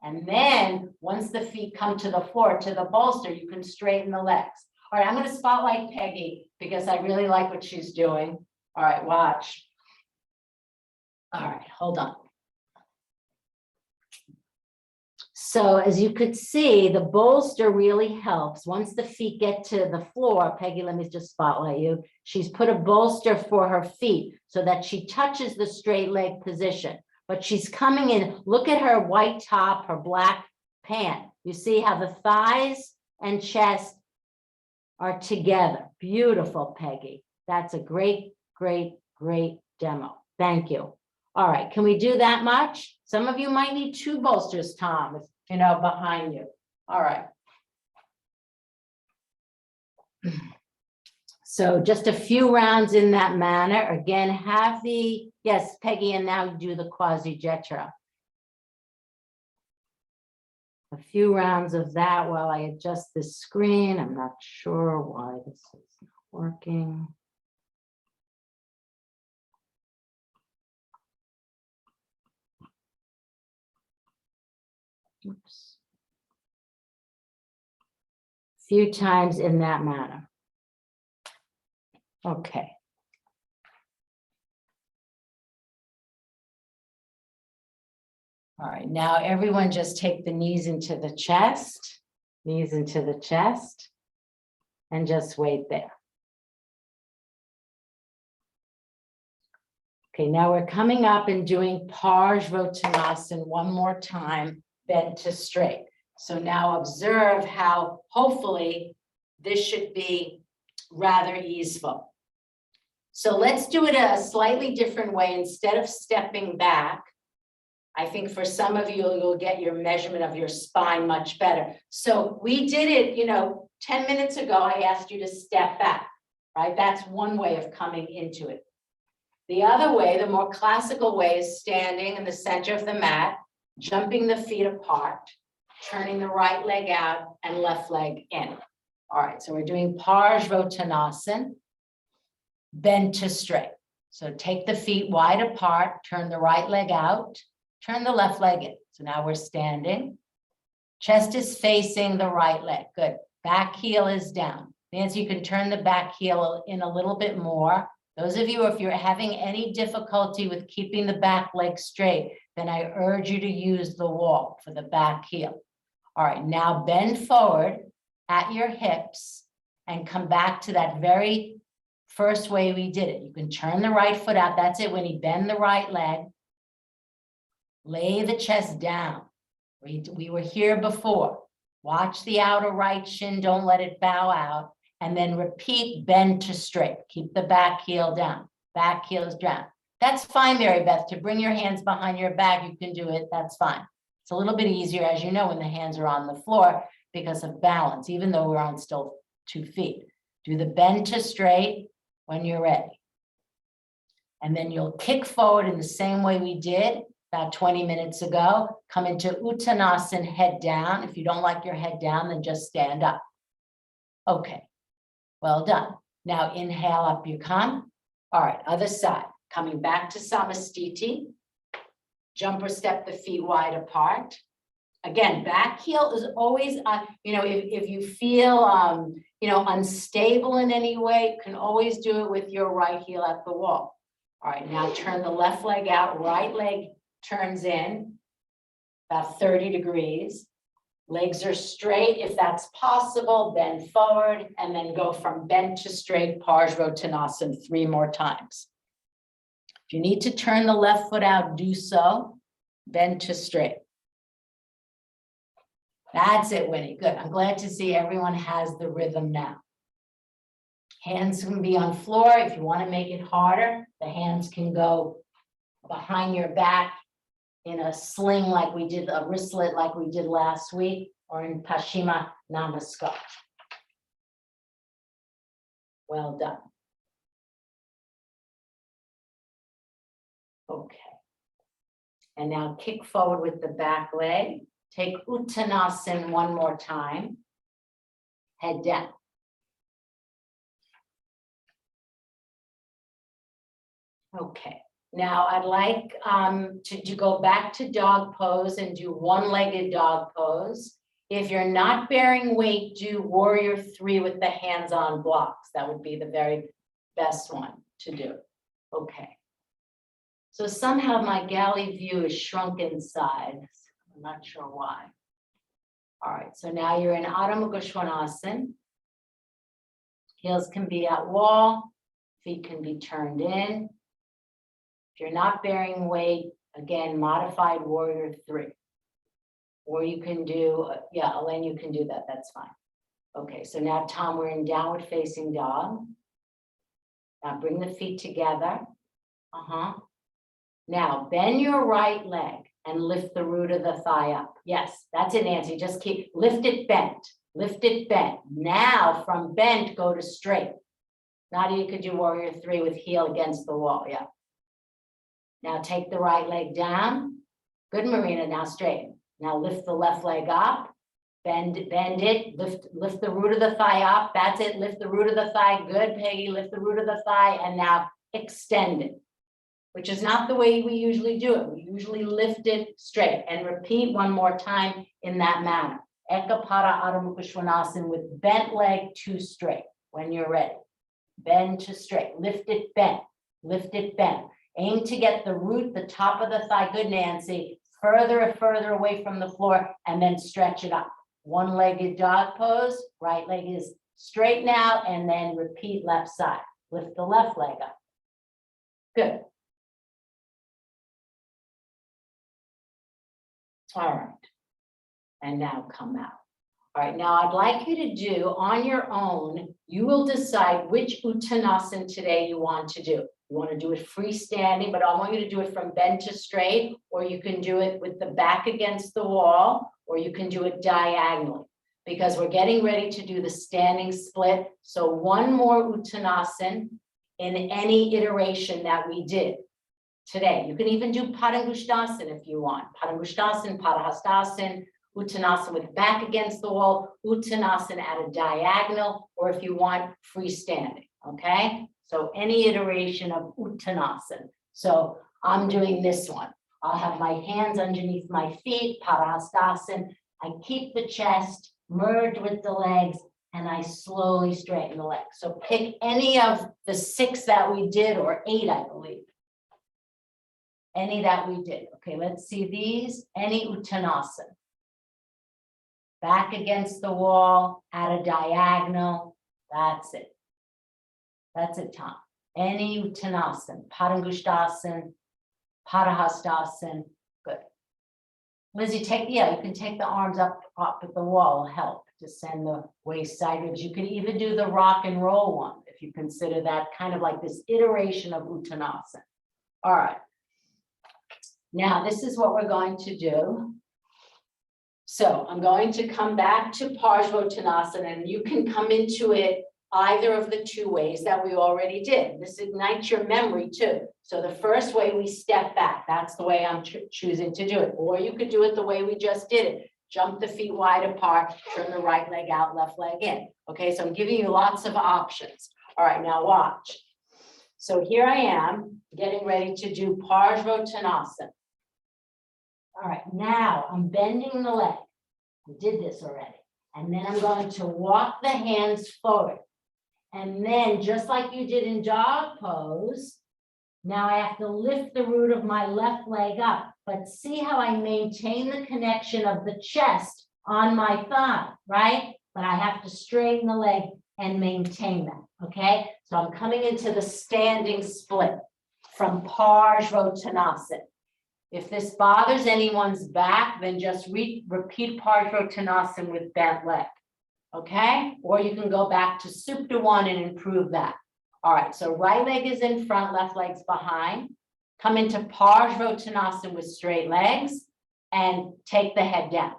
And then once the feet come to the floor, to the bolster, you can straighten the legs. All right, I'm going to spotlight Peggy because I really like what she's doing. All right, watch. All right, hold on. So as you could see, the bolster really helps. Once the feet get to the floor, Peggy, let me just spotlight you. She's put a bolster for her feet so that she touches the straight leg position. But she's coming in, look at her white top, her black pant. You see how the thighs and chest are together. Beautiful, Peggy. That's a great, great, great demo. Thank you. All right, can we do that much? Some of you might need 2 bolsters, Tom, you know, behind you. All right. So just a few rounds in that manner. Again, have the, yes, Peggy, and now do the quasi-jetra. A few rounds of that while I adjust the screen. I'm not sure why this is not working. Oops. A few times in that manner. Okay. All right, now everyone just take the knees into the chest, and just wait there. Okay, now we're coming up and doing Parsvottanasana one more time, bent to straight. So now observe how hopefully this should be rather easeful. So let's do it a slightly different way. Instead of stepping back, I think for some of you, you'll get your measurement of your spine much better. So we did it, you know, 10 minutes ago, I asked you to step back, right? That's one way of coming into it. The other way, the more classical way, is standing in the center of the mat, jumping the feet apart, turning the right leg out and left leg in. All right, so we're doing Parsvottanasana, bend to straight. So take the feet wide apart, turn the right leg out, turn the left leg in. So now we're standing. Chest is facing the right leg. Good. Back heel is down. Nancy, you can turn the back heel in a little bit more. Those of you, if you're having any difficulty with keeping the back leg straight, then I urge you to use the wall for the back heel. All right, now bend forward at your hips and come back to that very first way we did it. You can turn the right foot out. That's it. When you bend the right leg, lay the chest down. We were here before. Watch the outer right shin. Don't let it bow out. And then repeat, bend to straight. Keep the back heel down. Back heel is down. That's fine, Mary Beth. To bring your hands behind your back, you can do it. That's fine. It's a little bit easier, as you know, when the hands are on the floor because of balance, even though we're on still 2 feet. Do the bend to straight when you're ready. And then you'll kick forward in the same way we did about 20 minutes ago. Come into Uttanasana, head down. If you don't like your head down, then just stand up. Okay, well done. Now inhale, up you come. All right, other side. Coming back to Samastiti. Jump or step the feet wide apart. Again, back heel is always, you know, if you feel, you know, unstable in any way, you can always do it with your right heel at the wall. All right, now turn the left leg out, right leg turns in about 30 degrees. Legs are straight if that's possible, bend forward, and then go from bend to straight, Parsvottanasana 3 more times. If you need to turn the left foot out, do so, bend to straight. That's it, Winnie. Good. I'm glad to see everyone has the rhythm now. Hands can be on floor. If you want to make it harder, the hands can go behind your back in a sling like we did, a wristlet like we did last week, or in Paschimma Namaskar. Well done. Okay. And now kick forward with the back leg. Take Uttanasana one more time. Head down. Okay, now I'd like to go back to dog pose and do one-legged dog pose. If you're not bearing weight, do warrior 3 with the hands on blocks. That would be the very best one to do. Okay. So somehow my galley view is shrunk inside. I'm not sure why. All right, so now you're in Adho Mukha Svanasana. Heels can be at wall, feet can be turned in. If you're not bearing weight, again, modified warrior 3. Or you can do, yeah, Elaine, you can do that, that's fine. Okay, so now Tom, we're in downward facing dog. Now bring the feet together. Now bend your right leg and lift the root of the thigh up. Yes, that's it, Nancy. Just keep, lift it bent, lift it bent. Now from bent, go to straight. Nadia, you could do warrior 3 with heel against the wall, yeah. Now take the right leg down. Good, Marina, now straighten. Now lift the left leg up, bend it, lift the root of the thigh up. That's it, lift the root of the thigh. Good, Peggy, lift the root of the thigh and now extend it, which is not the way we usually do it. We usually lift it straight and repeat one more time in that manner. Ekapada Adho Mukha Svanasana with bent leg to straight when you're ready. Bend to straight, lift it bent, lift it bent. Aim to get the root, the top of the thigh, good Nancy, further and further away from the floor and then stretch it up. One-legged dog pose, right leg is straight now and then repeat left side. Lift the left leg up. Good. All right, and now come out. All right, now I'd like you to do on your own, you will decide which Uttanasana today you want to do. You want to do it freestanding, but I want you to do it from bend to straight, or you can do it with the back against the wall, or you can do it diagonally, because we're getting ready to do the standing split. So one more Uttanasana in any iteration that we did today. You can even do Padangusthasana if you want. Padangusthasana, Padahastasana, Uttanasana with back against the wall, Uttanasana at a diagonal, or if you want freestanding, okay? So any iteration of Uttanasana. So I'm doing this one. I'll have my hands underneath my feet, Padahastasana. I keep the chest, merge with the legs, and I slowly straighten the legs. So pick any of the 6 that we did, or 8, I believe. Any that we did. Okay, let's see these. Any Uttanasana. Back against the wall, at a diagonal. That's it. That's it, Tom. Any Uttanasana. Padangusthasana, Padahastasana. Good. Lizzie, you can take the arms up at the wall, help to send the waist sideways. You can even do the rock and roll one if you consider that kind of like this iteration of Uttanasana. All right. Now, this is what we're going to do. So I'm going to come back to Parsvottanasana, and you can come into it either of the 2 ways that we already did. This ignites your memory too. So the first way we step back, that's the way I'm choosing to do it. Or you could do it the way we just did it. Jump the feet wide apart, turn the right leg out, left leg in. Okay, so I'm giving you lots of options. All right, now watch. So here I am getting ready to do Parsvottanasana. All right, now I'm bending the leg. I did this already. And then I'm going to walk the hands forward. And then just like you did in dog pose, now I have to lift the root of my left leg up. But see how I maintain the connection of the chest on my thigh, right? But I have to straighten the leg and maintain that, okay? So I'm coming into the standing split from Parsvottanasana. If this bothers anyone's back, then just repeat Parsvottanasana with bent leg, okay? Or you can go back to Supta 1 and improve that. All right, so right leg is in front, left leg's behind. Come into Parsvottanasana with straight legs and take the head down.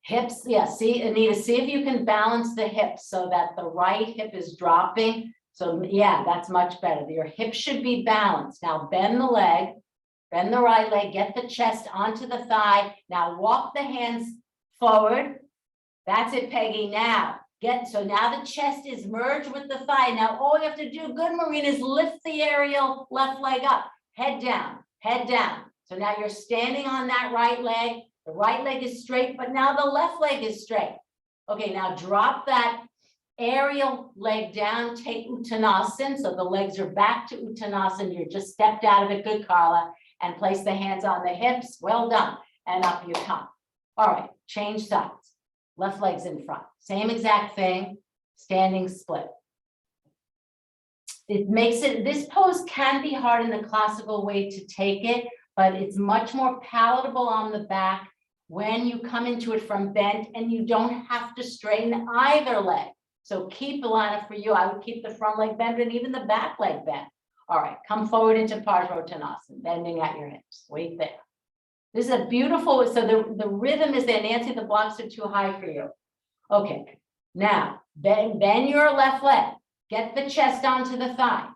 Hips, yeah, see, Anita, see if you can balance the hips so that the right hip is dropping. So yeah, that's much better. Your hips should be balanced. Now bend the leg Bend the right leg, get the chest onto the thigh. Now walk the hands forward. That's it, Peggy. Now, so now the chest is merged with the thigh. Now all you have to do, good Marina, is lift the aerial left leg up. Head down, head down. So now you're standing on that right leg. The right leg is straight, but now the left leg is straight. Okay, now drop that aerial leg down, take Uttanasana. So the legs are back to Uttanasana. You just stepped out of it, good, Carla, and place the hands on the hips. Well done. And up you come. All right, change sides. Left leg's in front. Same exact thing, standing split. It makes it, this pose can be hard in the classical way to take it, but it's much more palatable on the back when you come into it from bent, and you don't have to straighten either leg. So keep, Ilana, for you, I would keep the front leg bent and even the back leg bent. All right, come forward into Parsvottanasana, bending at your hips. Wait there. This is a beautiful, so the rhythm is there. Nancy, the blocks are too high for you. Okay, now bend your left leg. Get the chest onto the thigh.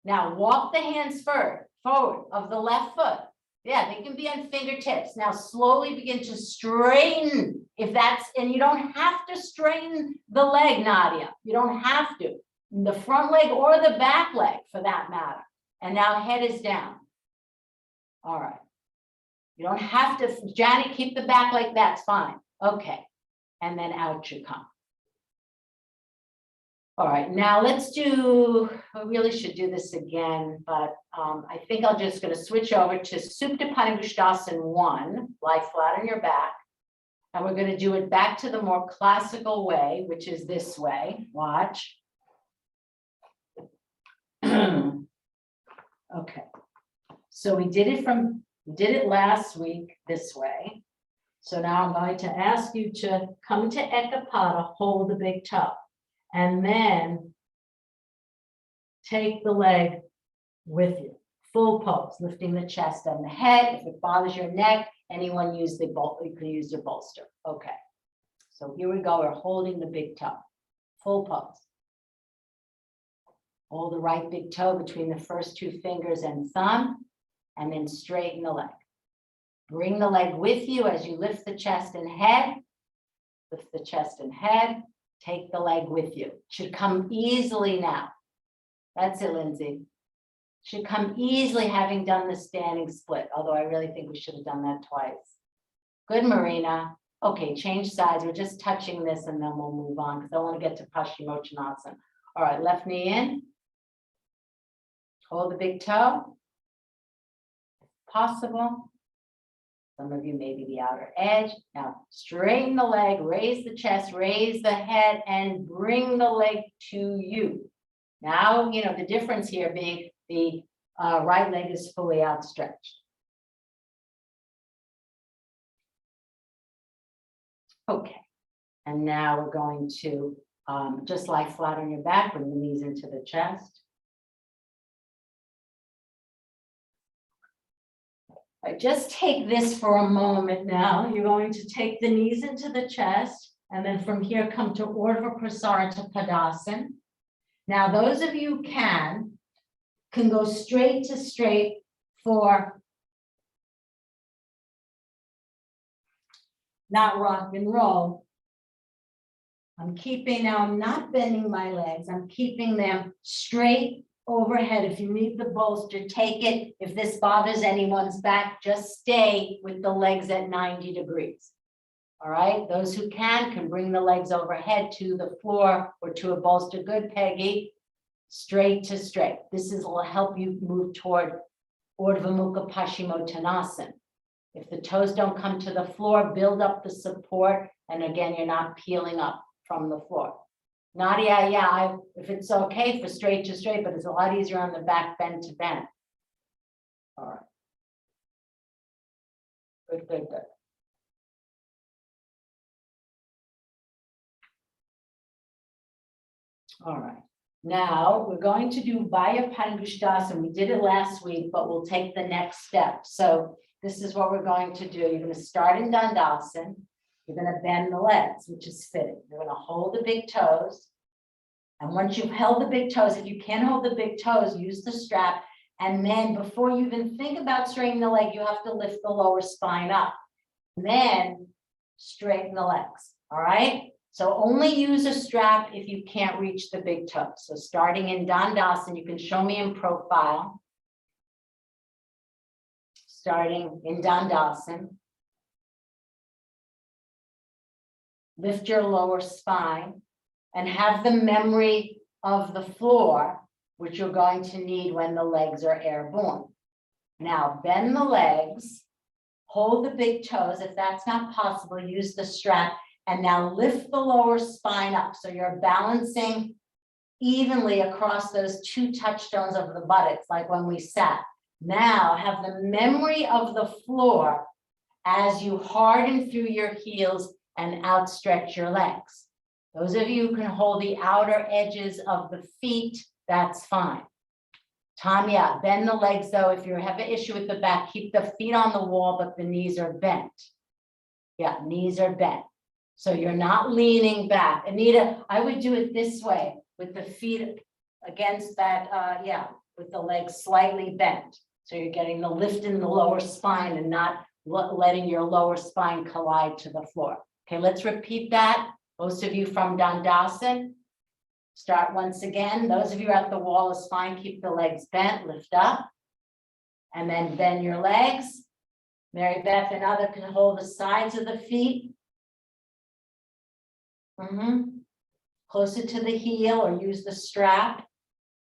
Now walk the hands forward of the left foot. Yeah, they can be on fingertips. Now slowly begin to straighten. If that's, and you don't have to straighten the leg, Nadia. You don't have to. The front leg or the back leg for that matter. And now head is down. All right. You don't have to, Janet, keep the back like that's fine. Okay. And then out you come. All right, now let's do, I really should do this again, but I think I'm just going to switch over to Supta Padangusthasana 1, lie flat on your back. And we're going to do it back to the more classical way, which is this way. Watch. Okay. So we did it last week this way. So now I'm going to ask you to come to Ekapada, hold the big toe. And then take the leg with you, full pose, lifting the chest and the head. If it bothers your neck, anyone use the bolster, you can use your bolster. Okay, so here we go, we're holding the big toe, full pose. Hold the right big toe between the first two fingers and thumb, and then straighten the leg. Bring the leg with you as you lift the chest and head, lift the chest and head. Take the leg with you. Should come easily now. That's it, Lindsay. Should come easily having done the standing split, although I really think we should have done that twice. Good, Marina. Okay, change sides. We're just touching this and then we'll move on because I want to get to Paschimottanasana. All right, left knee in. Hold the big toe. If possible. Some of you maybe the outer edge. Now straighten the leg, raise the chest, raise the head, and bring the leg to you. Now, you know, the difference here being the right leg is fully outstretched. Okay, and now we're going to just lie flat on your back, bring the knees into the chest. Just take this for a moment now. You're going to take the knees into the chest, and then from here come to Urdhva Prasarita Padasana. Now, those of you can go straight to straight for not rock and roll. I'm not bending my legs. I'm keeping them straight overhead. If you need the bolster, take it. If this bothers anyone's back, just stay with the legs at 90 degrees. All right, those who can bring the legs overhead to the floor or to a bolster. Good, Peggy. Straight to straight. This will help you move toward Urdhva Mukha Paschimottanasana. If the toes don't come to the floor, build up the support. And again, you're not peeling up from the floor. Nadia, yeah, if it's okay for straight to straight, but it's a lot easier on the back, bend to bend. All right. Good, good, good. All right. Now we're going to do Baddha Padangusthasana. We did it last week, but we'll take the next step. So this is what we're going to do. You're going to start in Dandasana. You're going to bend the legs, which is fitting. You're going to hold the big toes. And once you've held the big toes, if you can't hold the big toes, use the strap. And then before you even think about straightening the leg, you have to lift the lower spine up. And then straighten the legs, all right? So only use a strap if you can't reach the big toe. So starting in Dandasana, you can show me in profile. Starting in Dandasana. Lift your lower spine and have the memory of the floor, which you're going to need when the legs are airborne. Now bend the legs, hold the big toes. If that's not possible, use the strap. And now lift the lower spine up. So you're balancing evenly across those two touchstones of the buttocks, like when we sat. Now have the memory of the floor as you harden through your heels and outstretch your legs. Those of you who can hold the outer edges of the feet, that's fine. Tanya, bend the legs though. If you have an issue with the back, keep the feet on the wall, but the knees are bent. Yeah, knees are bent. So you're not leaning back. Anita, I would do it this way with the feet against that, with the legs slightly bent. So you're getting the lift in the lower spine and not letting your lower spine collide to the floor. Okay, let's repeat that. Most of you from Dandasana, start once again. Those of you at the wall is fine. Keep the legs bent, lift up, and then bend your legs. Mary Beth and other can hold the sides of the feet. Closer to the heel or use the strap.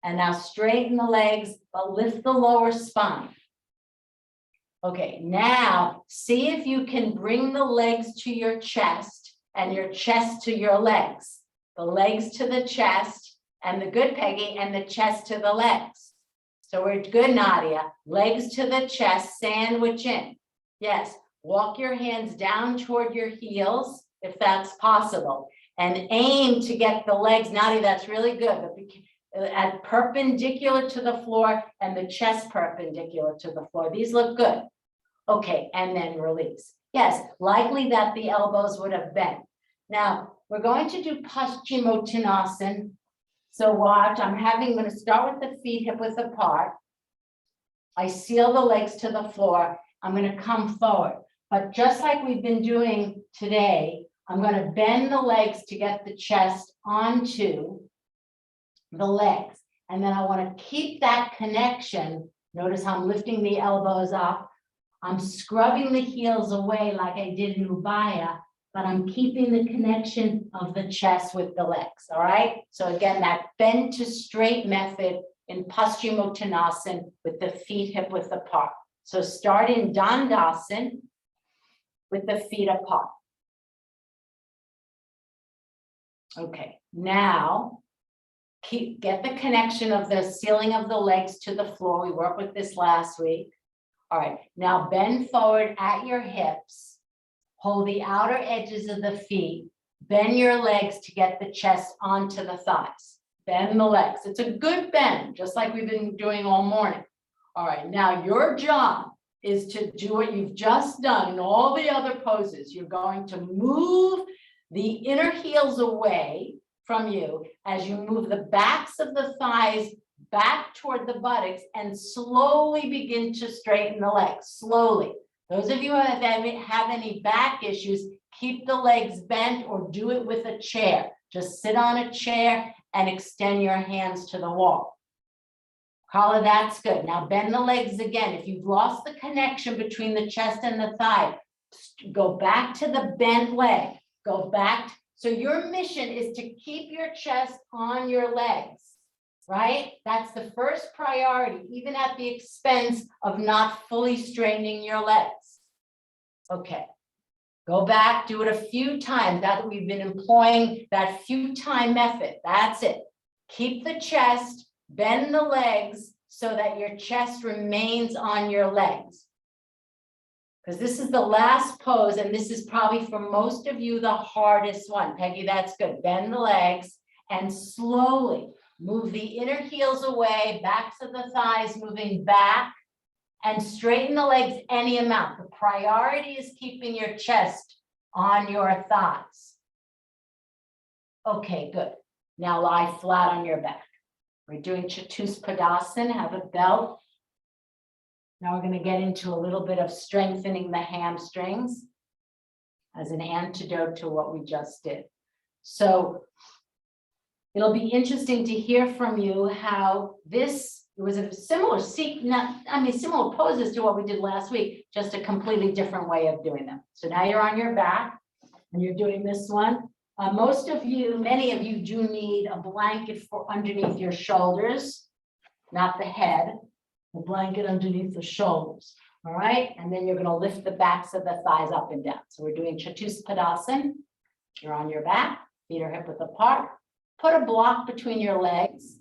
And now straighten the legs, but lift the lower spine. Okay, now see if you can bring the legs to your chest and your chest to your legs. The legs to the chest and the good Peggy and the chest to the legs. So we're good, Nadia. Legs to the chest, sandwich in. Yes, walk your hands down toward your heels if that's possible. And aim to get the legs, Nadia, that's really good. But at perpendicular to the floor and the chest perpendicular to the floor. These look good. Okay, and then release. Yes, likely that the elbows would have bent. Now, we're going to do Paschimottanasana. So watch, I'm going to start with the feet hip width apart. I seal the legs to the floor. I'm going to come forward. But just like we've been doing today, I'm going to bend the legs to get the chest onto the legs. And then I want to keep that connection. Notice how I'm lifting the elbows up. I'm scrubbing the heels away like I did in Ubaya, but I'm keeping the connection of the chest with the legs, all right? So again, that bend to straight method in Paschimottanasana with the feet hip width apart. So start in Dandasana with the feet apart. Okay, now get the connection of the sealing of the legs to the floor. We worked with this last week. All right, now bend forward at your hips. Hold the outer edges of the feet. Bend your legs to get the chest onto the thighs. Bend the legs. It's a good bend, just like we've been doing all morning. All right, now your job is to do what you've just done in all the other poses. You're going to move the inner heels away from you as you move the backs of the thighs back toward the buttocks and slowly begin to straighten the legs, slowly. Those of you who have any back issues, keep the legs bent or do it with a chair. Just sit on a chair and extend your hands to the wall. Carla, that's good. Now bend the legs again. If you've lost the connection between the chest and the thigh, go back to the bent leg. Go back. So your mission is to keep your chest on your legs, right? That's the first priority, even at the expense of not fully straightening your legs. Okay, go back, do it a few times. That we've been employing that few time method. That's it. Keep the chest, bend the legs so that your chest remains on your legs. Because this is the last pose, and this is probably for most of you the hardest one. Peggy, that's good. Bend the legs and slowly move the inner heels away, backs of the thighs moving back, and straighten the legs any amount. The priority is keeping your chest on your thighs. Okay, good. Now lie flat on your back. We're doing Chatuspadasana, have a belt Now we're going to get into a little bit of strengthening the hamstrings as an antidote to what we just did. So it'll be interesting to hear from you how this was a similar similar poses to what we did last week, just a completely different way of doing them. So now you're on your back and you're doing this one. Many of you do need a blanket for underneath your shoulders, not the head, the blanket underneath the shoulders. All right. And then you're going to lift the backs of the thighs up and down. So we're doing Chatuspadasana. You're on your back, feet are hip width apart. Put a block between your legs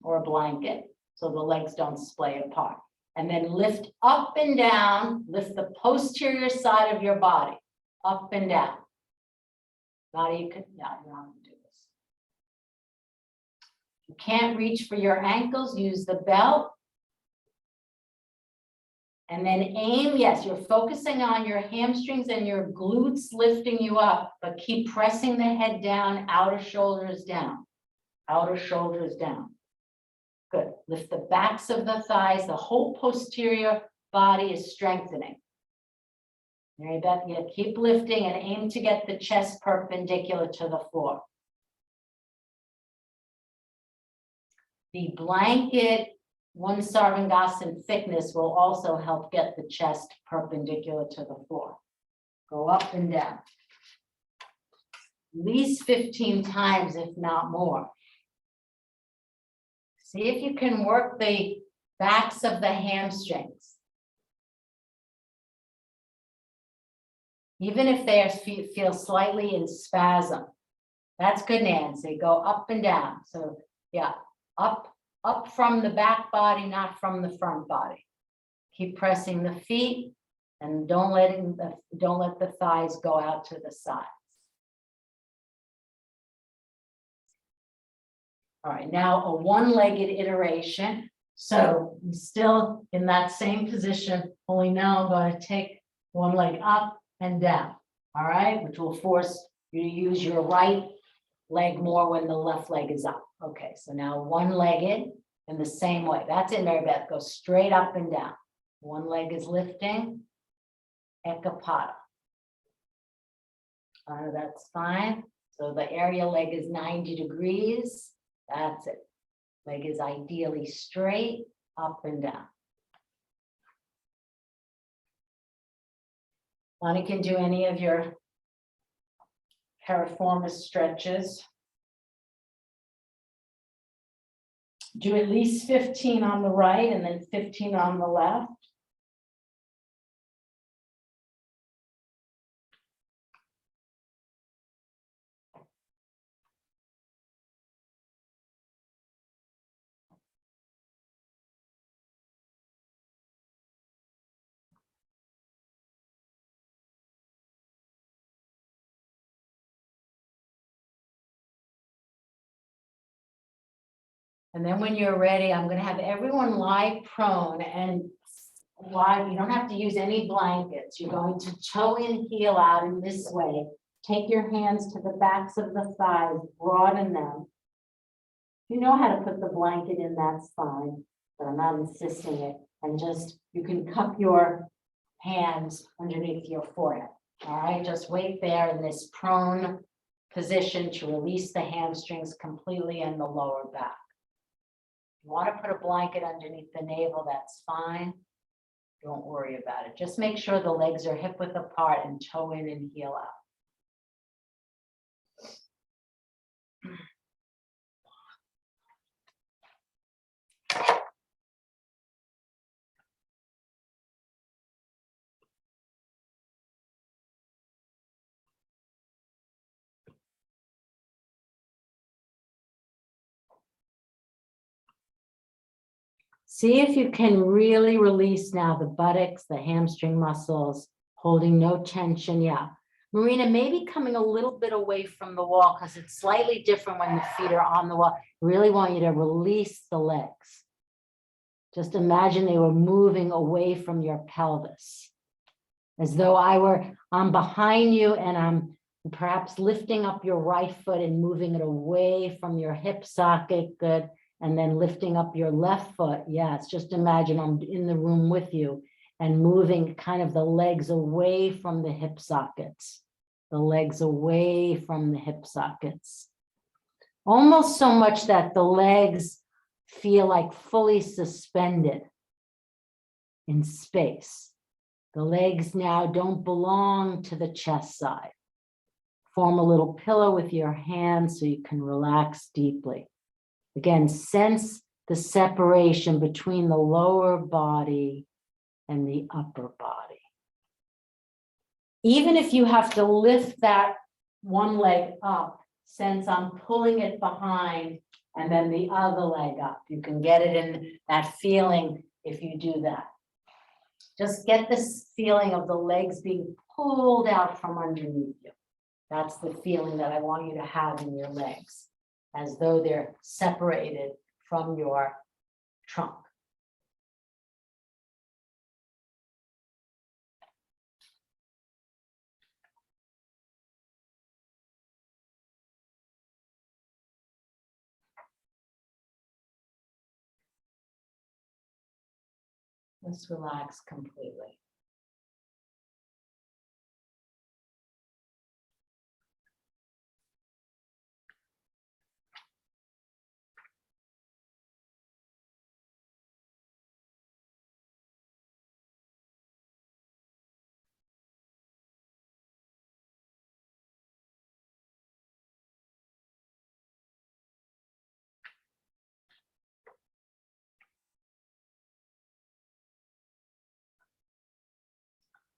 or a blanket so the legs don't splay apart. And then lift up and down, lift the posterior side of your body up and down. Now you can, no, you're not going to do this. You can't reach for your ankles, use the belt. And then aim, yes, you're focusing on your hamstrings and your glutes lifting you up, but keep pressing the head down, outer shoulders down, outer shoulders down. Good. Lift the backs of the thighs, the whole posterior body is strengthening. Mary Beth, yeah, keep lifting and aim to get the chest perpendicular to the floor. The blanket, one Sarvangasana thickness will also help get the chest perpendicular to the floor. Go up and down. At least 15 times, if not more. See if you can work the backs of the hamstrings. Even if they feel slightly in spasm. That's good, Nancy. Go up and down. So yeah, up from the back body, not from the front body. Keep pressing the feet and don't let the thighs go out to the sides. All right, now a one-legged iteration. So I'm still in that same position, only now I'm going to take one leg up and down, all right, which will force you to use your right leg more when the left leg is up. Okay, so now one-legged in the same way. That's it, Mary Beth. Go straight up and down. One leg is lifting. Ekapada. That's fine. So the area leg is 90 degrees. That's it. Leg is ideally straight, up and down. Lonnie can do any of your piriformis stretches. Do at least 15 on the right and then 15 on the left. And then when you're ready, I'm going to have everyone lie prone and lie. You don't have to use any blankets. You're going to toe in, heel out in this way. Take your hands to the backs of the thighs, broaden them. If you know how to put the blanket in, that's fine, but I'm not insisting it. And just, you can cup your hands underneath your forehead. All right, just wait there in this prone position to release the hamstrings completely and the lower back. You want to put a blanket underneath the navel, that's fine. Don't worry about it. Just make sure the legs are hip width apart and toe in and heel out. See if you can really release now the buttocks, the hamstring muscles, holding no tension. Yeah. Marina, maybe coming a little bit away from the wall because it's slightly different when the feet are on the wall. Really want you to release the legs. Just imagine they were moving away from your pelvis. As though I'm behind you and I'm perhaps lifting up your right foot and moving it away from your hip socket. Good. and then lifting up your left foot. Yes, just imagine I'm in the room with you and moving kind of the legs away from the hip sockets, the legs away from the hip sockets. Almost so much that the legs feel like fully suspended in space. The legs now don't belong to the chest side. Form a little pillow with your hands so you can relax deeply. Again, sense the separation between the lower body and the upper body. Even if you have to lift that one leg up, sense I'm pulling it behind and then the other leg up. You can get it in that feeling if you do that. Just get this feeling of the legs being pulled out from underneath you. That's the feeling that I want you to have in your legs, as though they're separated from your trunk. Let's relax completely.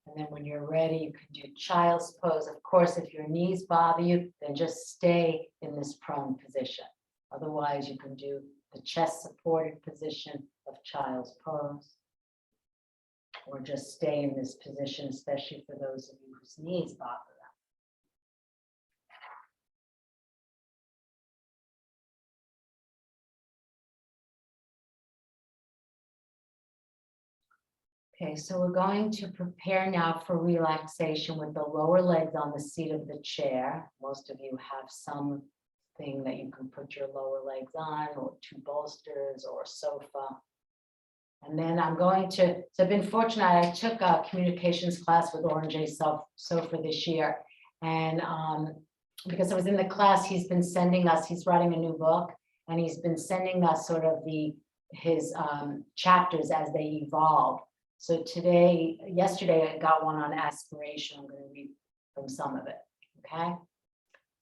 And then when you're ready, you can do child's pose. Of course, if your knees bother you, then just stay in this prone position. Otherwise, you can do the chest supported position of child's pose. Or just stay in this position, especially for those of you whose knees bother them. Okay, so we're going to prepare now for relaxation with the lower legs on the seat of the chair. Most of you have something that you can put your lower legs on, or two bolsters or a sofa. And then I'm going to, so I've been fortunate, I took a communications class with Oren J. Sofer this year. And because I was in the class, he's been sending us, he's writing a new book, and he's been sending us sort of his chapters as they evolve. So yesterday I got one on aspiration. I'm going to read from some of it, okay?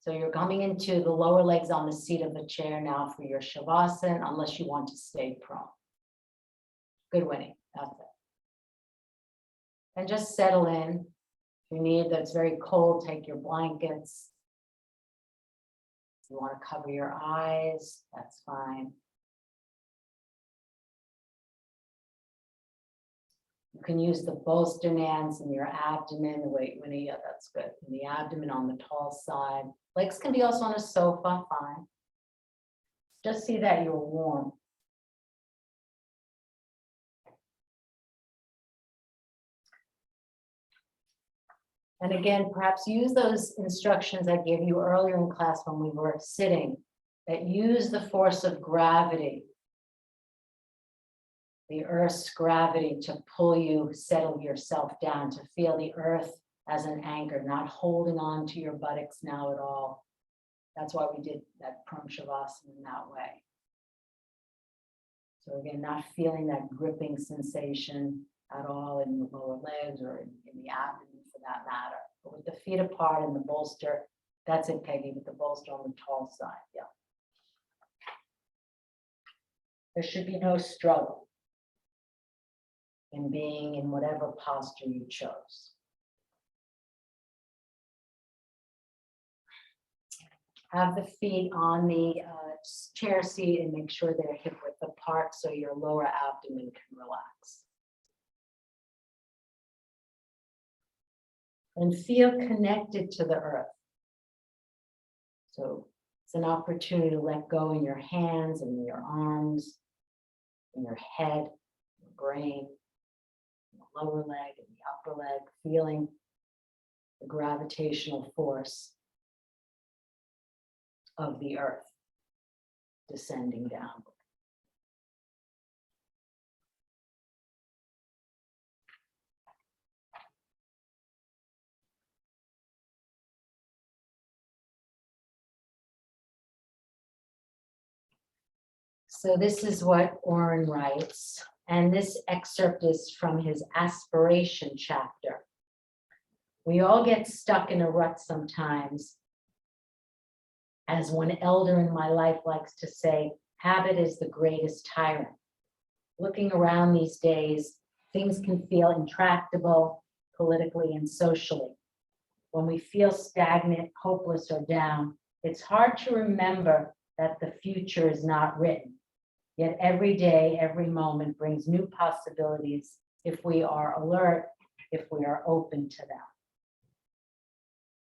So you're coming into the lower legs on the seat of the chair now for your Shavasana, unless you want to stay prone. Good, Winnie, that's it. And just settle in. If you need, that's very cold, take your blankets. If you want to cover your eyes, that's fine. You can use the bolster nans in your abdomen. Wait, Winnie, yeah, that's good. In the abdomen on the tall side. Legs can be also on a sofa, fine. Just see that you're warm. And again, perhaps use those instructions I gave you earlier in class when we were sitting, that use the force of gravity, the earth's gravity, to pull you, settle yourself down, to feel the earth as an anchor, not holding on to your buttocks now at all. That's why we did that prone shavasana in that way. So again, not feeling that gripping sensation at all in the lower legs or in the abdomen for that matter. But with the feet apart and the bolster, that's it, Peggy, with the bolster on the tall side, yeah. There should be no struggle in being in whatever posture you chose. Have the feet on the chair seat and make sure they're hip width apart so your lower abdomen can relax. And feel connected to the earth. So it's an opportunity to let go in your hands and in your arms, in your head, your brain, in the lower leg and the upper leg, feeling the gravitational force of the earth descending down. So this is what Oren writes, and this excerpt is from his aspiration chapter. We all get stuck in a rut sometimes. As one elder in my life likes to say, habit is the greatest tyrant. Looking around these days, things can feel intractable politically and socially. When we feel stagnant, hopeless, or down, it's hard to remember that the future is not written. Yet every day, every moment brings new possibilities if we are alert, if we are open to them.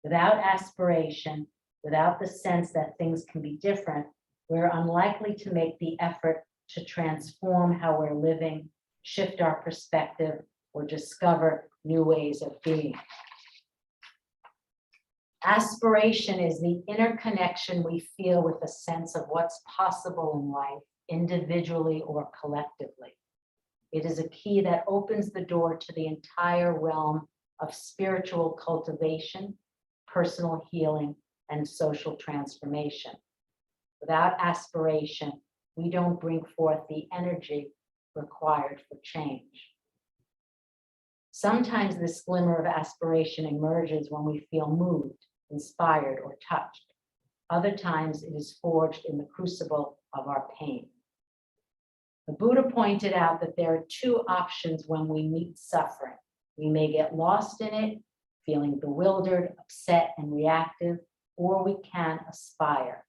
Without aspiration, without the sense that things can be different, we're unlikely to make the effort to transform how we're living, shift our perspective, or discover new ways of being. Aspiration is the inner connection we feel with a sense of what's possible in life, individually or collectively. It is a key that opens the door to the entire realm of spiritual cultivation, personal healing, and social transformation. Without aspiration, we don't bring forth the energy required for change. Sometimes this glimmer of aspiration emerges when we feel moved, inspired, or touched. Other times it is forged in the crucible of our pain. The Buddha pointed out that there are two options when we meet suffering. We may get lost in it, feeling bewildered, upset, and reactive, or we can aspire.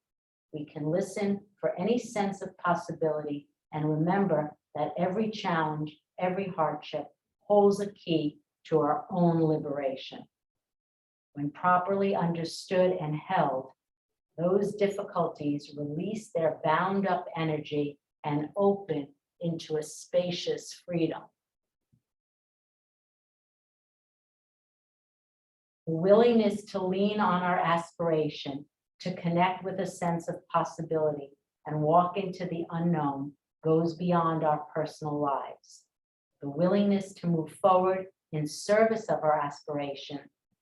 We can listen for any sense of possibility and remember that every challenge, every hardship holds a key to our own liberation. When properly understood and held, those difficulties release their bound up energy and open into a spacious freedom. The willingness to lean on our aspiration, to connect with a sense of possibility and walk into the unknown goes beyond our personal lives. The willingness to move forward in service of our aspiration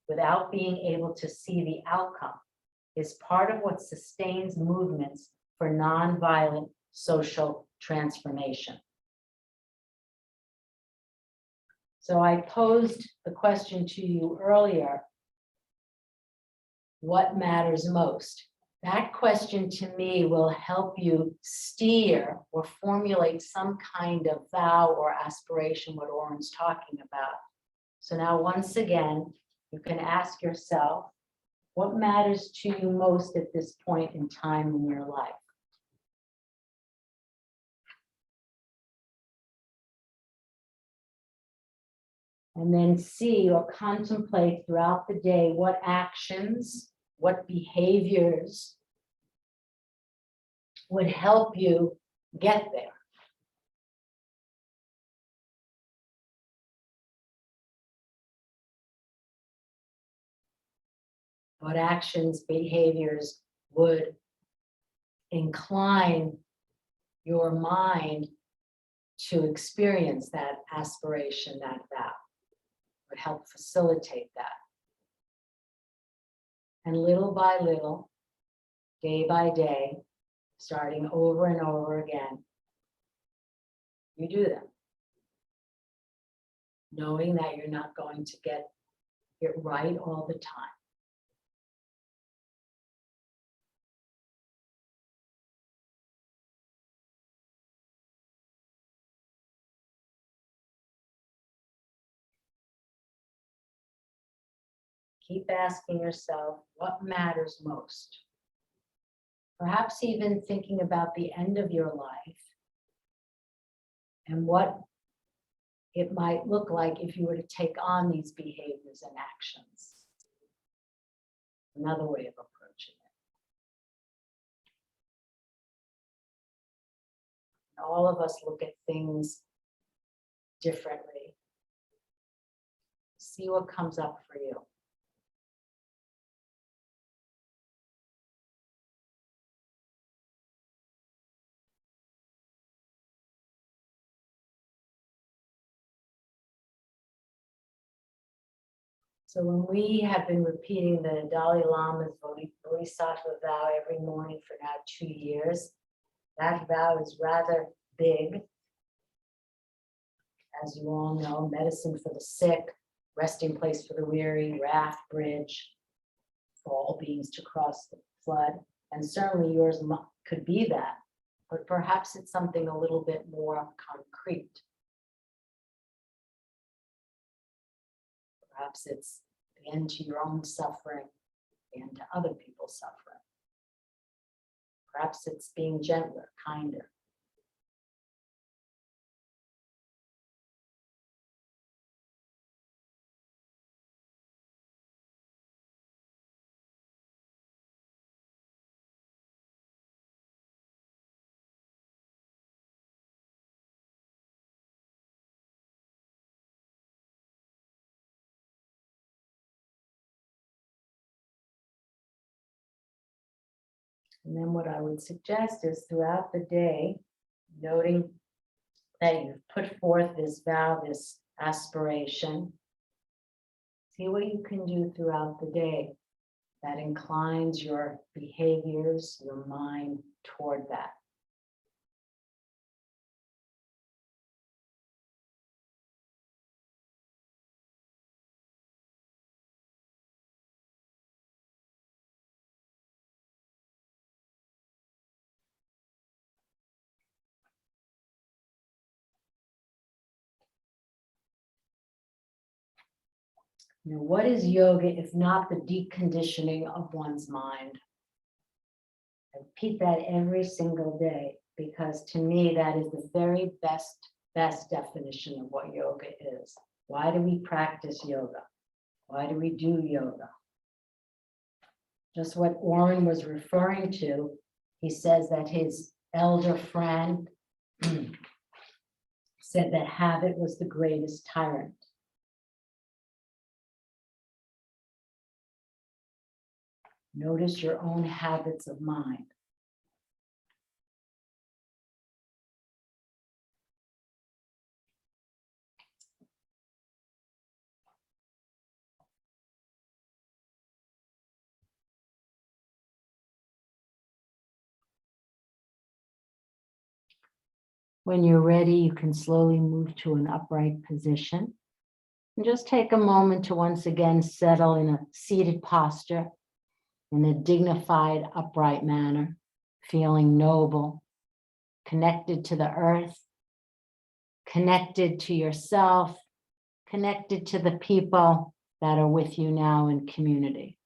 without being able to see the outcome is part of what sustains movements for nonviolent social transformation. So I posed the question to you earlier, what matters most? That question to me will help you steer or formulate some kind of vow or aspiration, what Oren's talking about. So now once again, you can ask yourself, what matters to you most at this point in time in your life? And then see or contemplate throughout the day what actions, what behaviors would help you get there. What actions, behaviors would incline your mind to experience that aspiration, that vow, would help facilitate that. And little by little, day by day, starting over and over again, you do them. Knowing that you're not going to get it right all the time. Keep asking yourself what matters most. Perhaps even thinking about the end of your life and what it might look like if you were to take on these behaviors and actions. Another way of approaching it. All of us look at things differently. See what comes up for you. So when we have been repeating the Dalai Lama's Bodhisattva vow every morning for now 2 years, That vow is rather big. As you all know, medicine for the sick, resting place for the weary, raft, bridge for all beings to cross the flood. And certainly yours could be that, but perhaps it's something a little bit more concrete. Perhaps it's the end to your own suffering, the end to other people's suffering. Perhaps it's being gentler, kinder. And then what I would suggest is throughout the day, noting that you've put forth this vow, this aspiration, see what you can do throughout the day that inclines your behaviors, your mind toward that. Now, what is yoga if not the deconditioning of one's mind? I repeat that every single day because to me that is the very best definition of what yoga is. Why do we practice yoga? Why do we do yoga? Just what Oren was referring to, he says that his elder friend said that habit was the greatest tyrant. Notice your own habits of mind. When you're ready, you can slowly move to an upright position. And just take a moment to once again settle in a seated posture in a dignified, upright manner, feeling noble, connected to the earth, connected to yourself, connected to the people that are with you now in community.